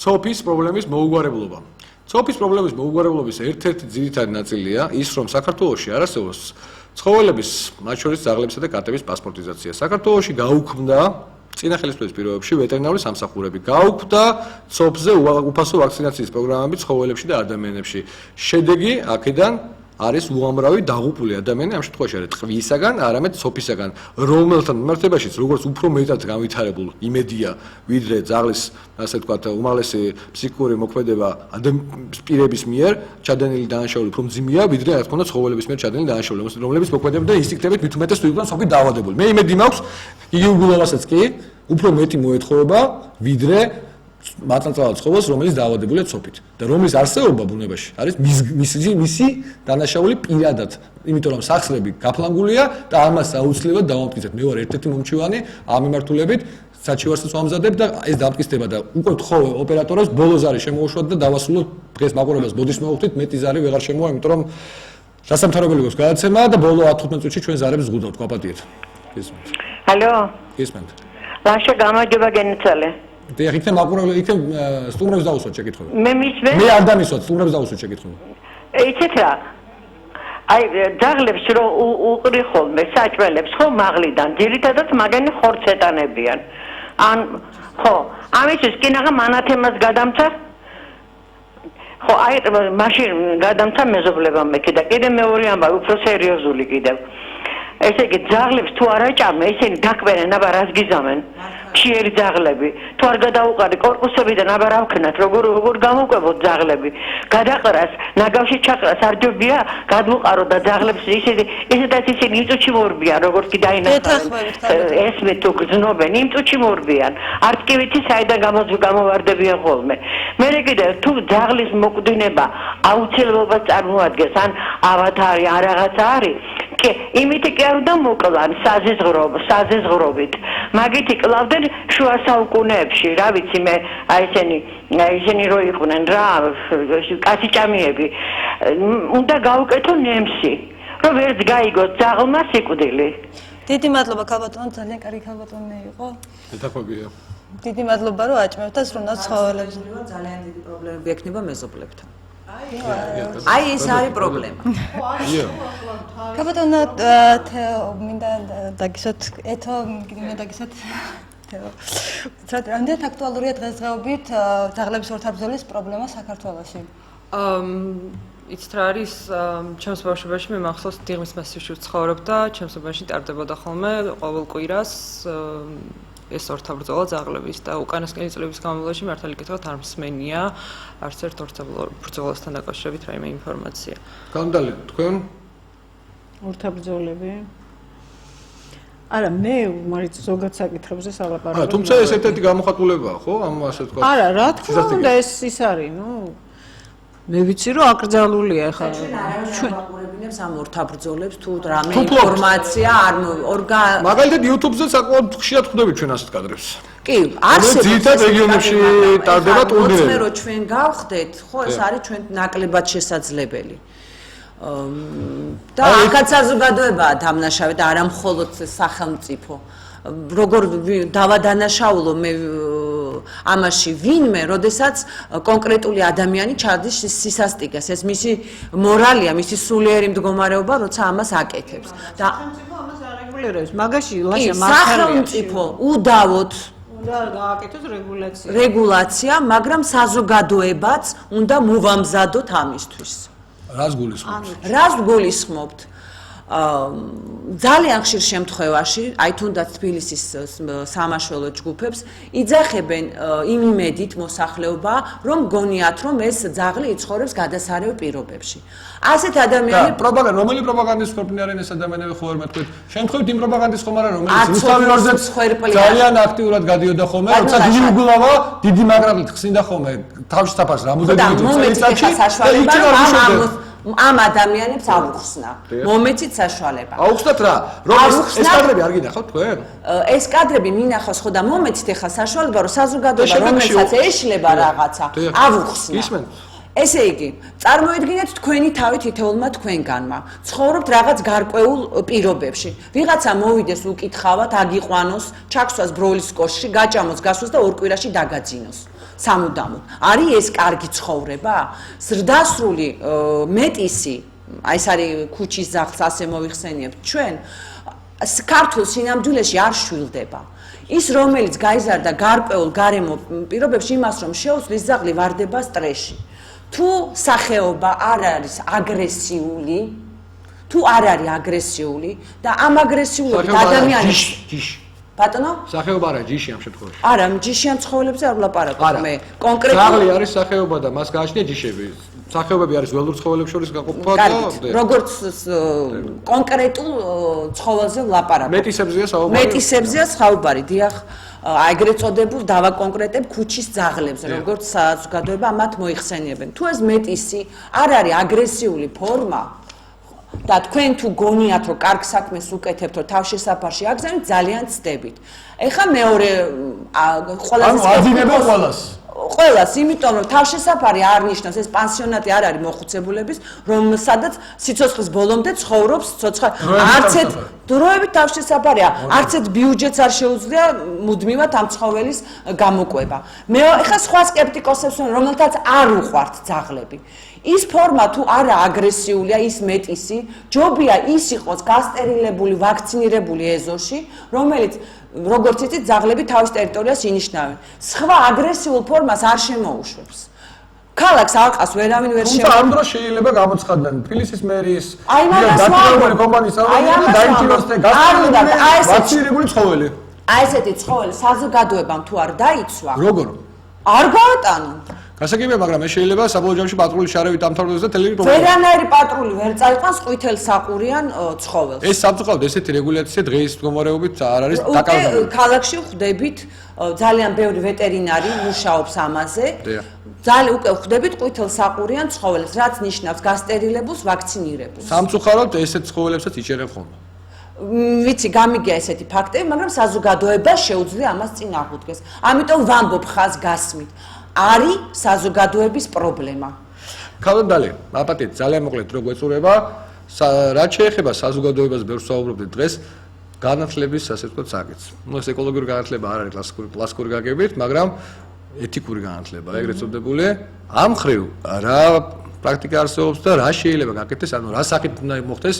ცოფის პრობლემის მოუგვარებლობა. ცოფის პრობლემის მოუგვარებლობის ერთ-ერთი ძირითადი ნაწილია ის, რომ საქართველოში არ არსებობს ცხოველების, მათ შორის ძაღლებისა და კატების პასპორტიზაცია. საქართველოში გაუქმდა წინა ხელისუფლების პირობებში ვეტერინარული სამსახურები, გაუქმდა ცოფზე უფასო ვაქცინაციის პროგრამები ცხოველებში და ადამიანებში. შედეგი აქედან არის უამრავი დაღუპული ადამიანი, ამ შემთხვევაში არა ტყვიისაგან, არამედ ცოფისაგან, რომელთან მიმართებაშიც როგორც უფრო მეტად განვითარებულ იმედია, ვიდრე ძაღლის, ასე ვთქვათ, უმაღლესი ფსიქიკური მოქმედება პირების მიერ ჩადენილი დანაშაული უფრო მძიმეა, ვიდრე რა თქმა უნდა ცხოველების მიერ ჩადენილი დანაშაული, რომლებიც მოქმედება და ინსტინქტებით მით უმეტეს თუ იყვნენ სოფი დაავადებული. მე იმედი მაქვს, იგი უგულოვასაც კი, უფრო მეტი მოეთხოვება, ვიდრე მატანწალა ცხოველს, რომელიც დაავადებულია ცოფით და რომლის არსებობა ბუნებაში არის მისი დანაშაული პირადად, იმიტომ რომ სახსრები გაფლანგულია და ამას აუცილებლად დავამტკიცებთ. მე ვარ ერთ-ერთი მომჩივანი ამ მიმართულებით, საჩივარსაც ვამზადებ და ეს დამტკიცდება და უკვე თხოვე ოპერატორებს ბოლო ზარი შემოუშვათ და დავასრულოთ დღეს მაყურებელს ბოდის მოვხვდით, მეტი ზარი ვეღარ შემოვა, იმიტომ რომ დასამთავრებელი გვაქვს გადაცემა და ბოლო 10-15 წუთში ჩვენ ზარებს ვზღუდავთ, ყვაპატიეთ. გისმენთ. ალო? გისმენთ. რაშა გამარჯობა გენიცალე. დიახ, იქნებ მაყურებელი, იქნებ სტუმრებს დავუსვათ შეკითხვები. მე მისმენ? მე არ დამისვათ, სტუმრებს დავუსვათ შეკითხვები. იცით რა? აი ძაღლებს რო უყრი ხოლმე საჭველებს ხო მაღლიდან, ძირითადად მაგენი ხორცს ეტანებიან. ან ხო, ამისთვის კინაღა მანათემას გადამცა? ხო, აი მაშინ გადამცა მეზობლებამ მე და კიდე მეორე ამბავი უფრო სერიოზული კიდევ. ესე იგი ძაღლებს თუ არ აჭამე, ისინი დაკვენენ, აბა რას გიზამენ? ქიერი ძაღლები. თუ არ გადაუყარი კორპუსებიდან აბა რა ვქნათ, როგორ გამოვკვებოთ ძაღლები? გადაყრას, ნაგავში ჩაყრას არ ჯობია, გადმოყარო და ძაღლებს ისედაც ისინი იმ წუთში მორბიან, როგორც კი დაინახავენ. ესმე თუ გრძნობენ, იმ წუთში მორბიან. არც კი ვიცი საიდან გამოვარდებიან ხოლმე. მე კიდე თუ ძაღლის მოკვდინება აუცილებლობას წარმოადგენს, ან ავათარი, ან რაღაცა არის, იმით კი არ უნდა მოკლან საზეზღრობით. მაგით იკლავდნენ შუა საუკუნეებში, რა ვიცი მე, აი ესენი რო იყვნენ რა, კაციჭამიები. უნდა გაუკეთო ნემსი, რომ ვერც გაიგოს ძაღლმა სიკვდილი. დიდი მადლობა ქალბატონო, ძალიან კარგი ქალბატონი იყო. ეთაქვებია. დიდი მადლობა რომ აჭმევთ და სრუნავთ ცხოველებს. ძალიან დიდი პრობლემები ექნება მეზობლებთან. აი ეს არის პრობლემა. ქალბატონო, მინდა დაგისვათ, მინდა დაგისვათ. რამდენად აქტუალურია დღესდღეობით ძაღლების ორთაბრძოლის პრობლემა საქართველოში? იცით რა არის, ჩემს ბავშვობაში მე მახსოვს დიღმის მასივში ვცხოვრობ და ჩემს უბანში ტარდებოდა ხოლმე ყოველ კვირას ეს ორთაბრძოლა ძაღლების და უკანასკნელი წლების განმავლობაში მართალი გითხრათ არ მსმენია არც ერთ ორთაბრძოლასთან დაკავშირებით რაიმე ინფორმაცია. განდალი თქვენ ორთაბრძოლები? არა, მე მარიც ზოგად საკითხებზე სალაპარაკობ. თუმცა ეს ერთ-ერთი გამოხატულებაა, ხო? ამ ასე თქვა. არა, რა თქმა უნდა, ეს ის არის, მე ვიცი რომ აკრძალულია ხა ჩვენ ვაყურებინებს ამ ორთაბრძოლებს თუ რამე ინფორმაცია არ მაგალითად YouTube-ზე საკმაოდ ხშირად ხვდებით ჩვენ ასეთ კადრებს. კი, არსებობს ძირითად რეგიონებში ტარდება ტურნირები. მოწმე რომ ჩვენ გავხდეთ, ხო, ეს არის ჩვენ ნაკლებად შესაძლებელი. და აქაც საზოგადოებაა დამნაშავე და არა მხოლოდ სახელმწიფო. როგორ დავადანაშაულო მე ამაში ვინმე, როდესაც კონკრეტული ადამიანი ჩადის სისასტიკეს, ეს მისი მორალია, მისი სულიერი მდგომარეობა, როცა ამას აკეთებს. და სახელმწიფო ამას არეგულირებს. მაგაში ლაშა მართალია. სახელმწიფო უდავოდ უნდა გააკეთოს რეგულაცია, მაგრამ საზოგადოებაც უნდა მოვამზადოთ ამისთვის. რას გულისხმობთ? რას გულისხმობთ? ძალიან ხშირ შემთხვევაში, აი თუნდაც თბილისის სამაშველო ჯგუფებს იძახებენ იმ იმედით მოსახლეობა, რომ გონიათ, რომ ეს ძაღლი იცხოვრებს გადასარევ პირობებში. ასეთ ადამიანები რომელი პროპაგანდის ხორბლი არიან ეს ადამიანები ხო ვერ მეთქვით? შემთხვევით იმ პროპაგანდის ხომ არა რომელიც რუსთავიორზე ძალიან აქტიურად გადიოდა ხოლმე, როცა დიდი უგულავა, დიდი მაგრალით ხსნიდა ხოლმე თავში საფარს რამოდენიმე წელიწადში და იჭრა ამ ადამიანებს აუხსნა. მომეცით საშუალება. აუხსნათ რა? რომ ეს კადრები არ გინახავთ თქვენ? ეს კადრები მინახავს ხო და მომეცით ახლა საშუალება რომ საზოგადოება რომელსაც ეშლება რაღაცა აუხსნა. ისმენთ? ესე იგი, წარმოიდგინეთ თქვენი თავი თითოეულმა თქვენგანმა. ცხოვრობთ რაღაც გარკვეულ პირობებში. ვიღაცა მოვიდეს უკითხავად, აგიყვანოს, ჩაქსვას ბროლის კოშკში, გაჭამოს, გასვას და ორ კვირაში დაგაძინოს. სამუდამოდ. არის ეს კარგი ცხოვრება? ზრდასრული მეტისი, აი ეს არის ქუჩის ძაღლს ასე მოიხსენიებთ ჩვენ, ქართულ სინამდვილეში არ შვილდება. ის რომელიც გაიზარდა გარკვეულ გარემო პირობებში იმას რომ შეუცვლის ძაღლი ვარდება სტრესში. თუ სახეობა არ არის აგრესიული, თუ არ არის აგრესიული და ამ აგრესიულობით ადამიანის ბატონო? სახეობა არა ჯიში ამ შემთხვევაში. არა, ჯიშიან ცხოველებზე არ ვლაპარაკობ მე. კონკრეტულად ძაღლი არის სახეობა და მას გააჩნია ჯიშები. სახეობები არის ველურ ცხოველებს შორის გაყოფა და როგორც კონკრეტულ ცხოველზე ვლაპარაკობ. მეტისებზეა საუბარი. მეტისებზეა საუბარი, დიახ. ეგრეთ წოდებულ დავაკონკრეტებ ქუჩის ძაღლებს, როგორც საზოგადოება ამათ მოიხსენიებენ. თუ ეს მეტისი არ არის აგრესიული ფორმა და თქვენ თუ გონიათ რომ კარგ საქმეს უკეთებთ რომ თავშესაფარში აგზავნით ძალიან ცდებით. ეხა მეორე ყველაზე აძინება ყველას, იმიტომ რომ თავშესაფარი არ ნიშნავს ეს პანსიონატი არ არის მოხუცებულების, რომ სადაც სიცოცხლის ბოლომდე ცხოვრობს ცოცხალ არცეთ დროებით თავშესაფარია, არცეთ ბიუჯეტს არ შეუძლია მუდმივად ამ ცხოველის გამოკვება. მე ეხა სხვა სკეპტიკოსებს რომელთაც არ უყვართ ძაღლები. ის ფორმა თუ არა აგრესიულია, ის მეტისი, ჯობია ის იყოს გასტერილებული, ვაქცინირებული ეზოში, რომელიც როგორც იცით, ძაღლები თავის ტერიტორიას ინიშნავენ. სხვა აგრესიულ ფორმას არ შემოუშვებს. ქალაქს ალყას ვერავინ ვერ შემოუშვებს. თუმცა ამ დროს შეიძლება გამოცხადდნენ თბილისის მერის, დაწინაურებული კომპანიის საუბარი და დაიჭიროს ვაქცინირებული ცხოველი. აი ესეთი ცხოველი საზოგადოებამ თუ არ დაიცვა, როგორ? არ გაატანონ. გასაგებია, მაგრამ ეს შეიძლება საბოლოო ჯამში პატრულის შარევით დამთავრდეს და თელი პრობლემა. ვერანაირი პატრული ვერ წაიყვანს ყვითელ საყურიან ცხოველს. ეს სამწუხაროდ ესეთი რეგულაცია დღეის მდგომარეობით არ არის დაკავებული. უკვე ქალაქში ხვდებით ძალიან ბევრი ვეტერინარი მუშაობს ამაზე. ძალიან უკვე ხვდებით ყვითელ საყურიან ცხოველს, რაც ნიშნავს გასტერილებულს, ვაქცინირებულს. სამწუხაროდ ესეთ ცხოველებსაც იჭერენ ხოლმე. ვიცი, გამიგია ესეთი ფაქტები, მაგრამ საზოგადოება შეუძლია ამას წინ აღუდგეს. ამიტომ ვამბობ ხაზ გასმით. არის საზოგადოების პრობლემა. ქალბატონი, აპატიეთ, ძალიან მოკლედ რო გვეწურება, რაც შეეხება საზოგადოებას ბევრს საუბრობდით დღეს განათლების ასე ვთქვათ საკითხს. ნუ ეს ეკოლოგიური განათლება არ არის კლასიკური გაგებით, მაგრამ ეთიკური განათლება, ეგრეთ წოდებული. ამ ხრივ რა პრაქტიკა არსებობს და რა შეიძლება გაკეთდეს, ანუ რა საკითხი უნდა მოხდეს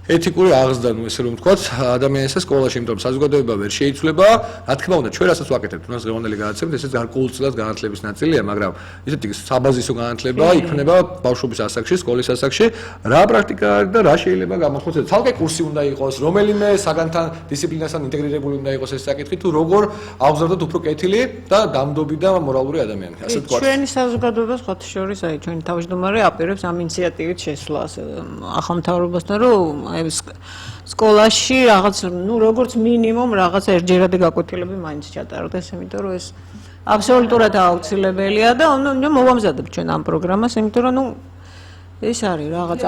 ეთიკური აღზრდა, ნუ ესე რომ ვთქვათ, ადამიანისა სკოლაში, იმიტომ რომ საზოგადოება ვერ შეიცვლება, რა თქმა უნდა, ჩვენ რასაც ვაკეთებთ, უნდა დღევანდელი განათლებით, ესეც გარკვეულწილად განათლების ნაწილია, მაგრამ ისეთი საბაზისო განათლება იქნება ბავშვობის ასაკში, სკოლის ასაკში, რა პრაქტიკა არის და რა შეიძლება გამოხდეს. ცალკე კურსი უნდა იყოს, რომელიმე საგანთან დისციპლინასთან ინტეგრირებული უნდა იყოს ეს საკითხი, თუ როგორ აღზრდოთ უფრო კეთილი და დამდობი და მორალური ადამიანი, ასე ვთქვათ. ჩვენი საზოგადოება სხვათა შორის, აი ჩვენი თავმჯდომარე აპირებს ამ ინიციატივით შესვლას ახალ მთავრობასთან, რომ სკოლაში რაღაც, ნუ როგორც მინიმუმ რაღაც ერთჯერადი გაკვეთილები მაინც ჩატარდეს, იმიტომ რომ ეს აბსოლუტურად აუცილებელია და მოვამზადებთ ჩვენ ამ პროგრამას, იმიტომ რომ ნუ ეს არის რაღაც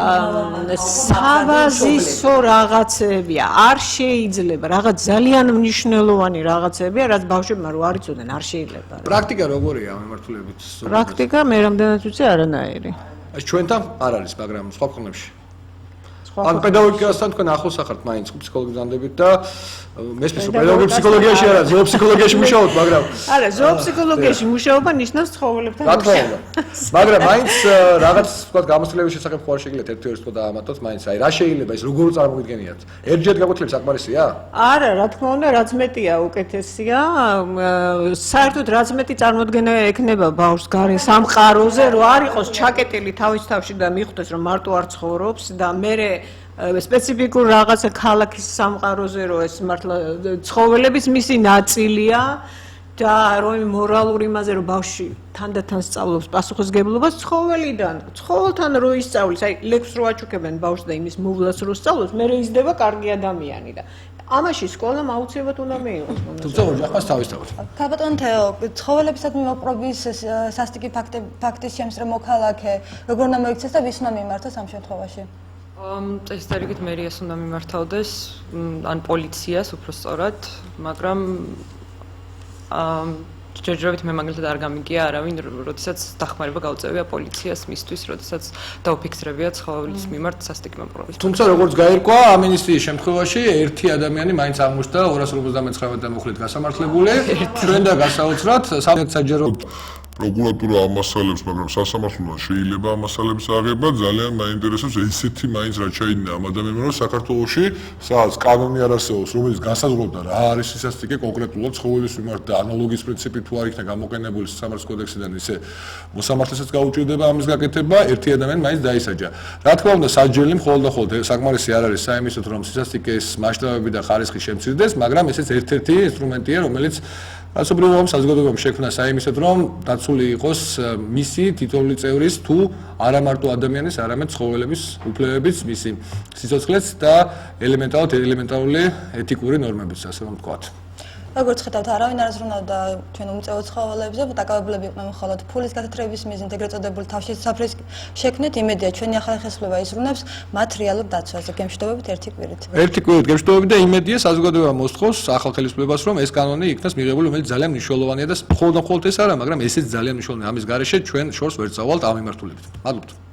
საბაზისო რაღაცებია, არ შეიძლება რაღაც ძალიან მნიშვნელოვანი რაღაცებია, რაც ბავშვებმა რო არ იცოდნენ, არ შეიძლება. პრაქტიკა როგორია ამ მიმართულებით? პრაქტიკა მე რამდენად ვიცი არანაირი. ეს ჩვენთან არ არის, მაგრამ სხვა ქვეყნებში ან პედაგოგიკასთან თქვენ ახლოს ახართ მაინც ფსიქოლოგის განდებით და მესმის რომ პედაგოგიური ფსიქოლოგიაში არა, ზოოფსიქოლოგიაში მუშაობთ, მაგრამ არა, ზოოფსიქოლოგიაში მუშაობა ნიშნავს ცხოველებთან მუშაობა. მაგრამ მაინც რაღაც ვთქვათ გამოცდილების შესახებ ხوار შეგიძლიათ ერთ-ერთი თქო დაამატოთ, მაინც აი რა შეიძლება ის როგორ წარმოგიდგენიათ? ერთჯერ გაკვეთილები საკმარისია? არა, რა თქმა უნდა, რაც მეტია უკეთესია. საერთოდ რაც მეტი წარმოდგენა ექნება ბავშვს გარე სამყაროზე, რომ არ იყოს ჩაკეტილი თავის თავში და მიხვდეს რომ მარტო არ ცხოვრობს და მერე სპეციფიკურ რაღაცა ქალაქის სამყაროზე რომ ეს მართლა ცხოველების მისი ნაწილია და რომ მორალური იმაზე რომ ბავშვი თანდათან სწავლობს პასუხისგებლობას ცხოველიდან, ცხოველთან რო ისწავლის, აი ლექს რო აჩუქებენ ბავშვს და იმის მოვლას რო სწავლობს, მე ისდება კარგი ადამიანი და ამაში სკოლამ აუცილებლად უნდა მიიღოს. თუმცა ოჯახს თავისთავად. ქალბატონ თეო, ცხოველებისადმი მოპყრობის სასტიკი ფაქტის შემსწრე მოქალაქე, როგორ უნდა მოიქცეს და ვის უნდა მიმართოს ამ შემთხვევაში? წესდარიგით მერიას უნდა მიმართავდეს, ან პოლიციას უფრო სწორად, მაგრამ ჯერჯერობით მე მაგალითად არ გამიგია არავინ, როდესაც დახმარება გაუწევია პოლიციას მისთვის, როდესაც დაუფიქსირებია ცხოველის მიმართ სასტიკი მოპყრობის. თუმცა როგორც გაირკვა, ამინისტიის შემთხვევაში ერთი ადამიანი მაინც აღმოჩნდა 259 მუხლით გასამართლებული, ჩვენ და გასაოცრად საჯარო პროკურატურა ამასალებს, მაგრამ სასამართლოდან შეიძლება ამასალების აღება, ძალიან მაინტერესებს ესეთი მაინც რა ჩაიდინა ამ ადამიანმა, რომ საქართველოში სადაც კანონი არ არსებობს, რომელიც განსაზღვრავდა რა არის სისასტიკე კონკრეტულად ცხოველის მიმართ და ანალოგიის პრინციპი თუ არ იქნა გამოყენებული სამართლის კოდექსიდან, ისე მოსამართლესაც გაუჭირდება ამის გაკეთება, ერთი ადამიანი მაინც დაისაჯა. რა თქმა უნდა, საჯელი მხოლოდ და მხოლოდ საკმარისი არ არის საიმისოდ, რომ სისასტიკეს მასშტაბები და ხარისხი შემცირდეს, მაგრამ ესეც ერთ-ერთი ინსტრუმენტია, რომელიც ასობრიობამ საზოგადოებამ შექმნა საიმისოდ, რომ დაცული იყოს მისი თითოეული წევრის თუ არა მარტო ადამიანის, არამედ ცხოველების უფლებებიც, მისი სიცოცხლეც და ელემენტარული ეთიკური ნორმებიც, ასე რომ ვთქვათ. როგორც ხედავთ, არავინ არ აზრუნავდა ჩვენ უმწევო ცხოველებზე, დაკავებლები იყვნენ მხოლოდ ფულის გათეთრების მიზნით, ეგრეთ წოდებული თავშესაფრის შექმნით. იმედია, ჩვენი ახალი ხელისუფლება იზრუნებს მათ რეალურ დაცვაზე. გემშვიდობებით ერთი კვირით. ერთი კვირით გემშვიდობებით და იმედია საზოგადოება მოსთხოვს ახალ ხელისუფლებას, რომ ეს კანონი იქნას მიღებული, რომელიც ძალიან მნიშვნელოვანია და მხოლოდ ეს არა, მაგრამ ესეც ძალიან მნიშვნელოვანია. ამის გარეშე ჩვენ შორს ვერ წავალთ ამ მიმართულებით. მადლობთ.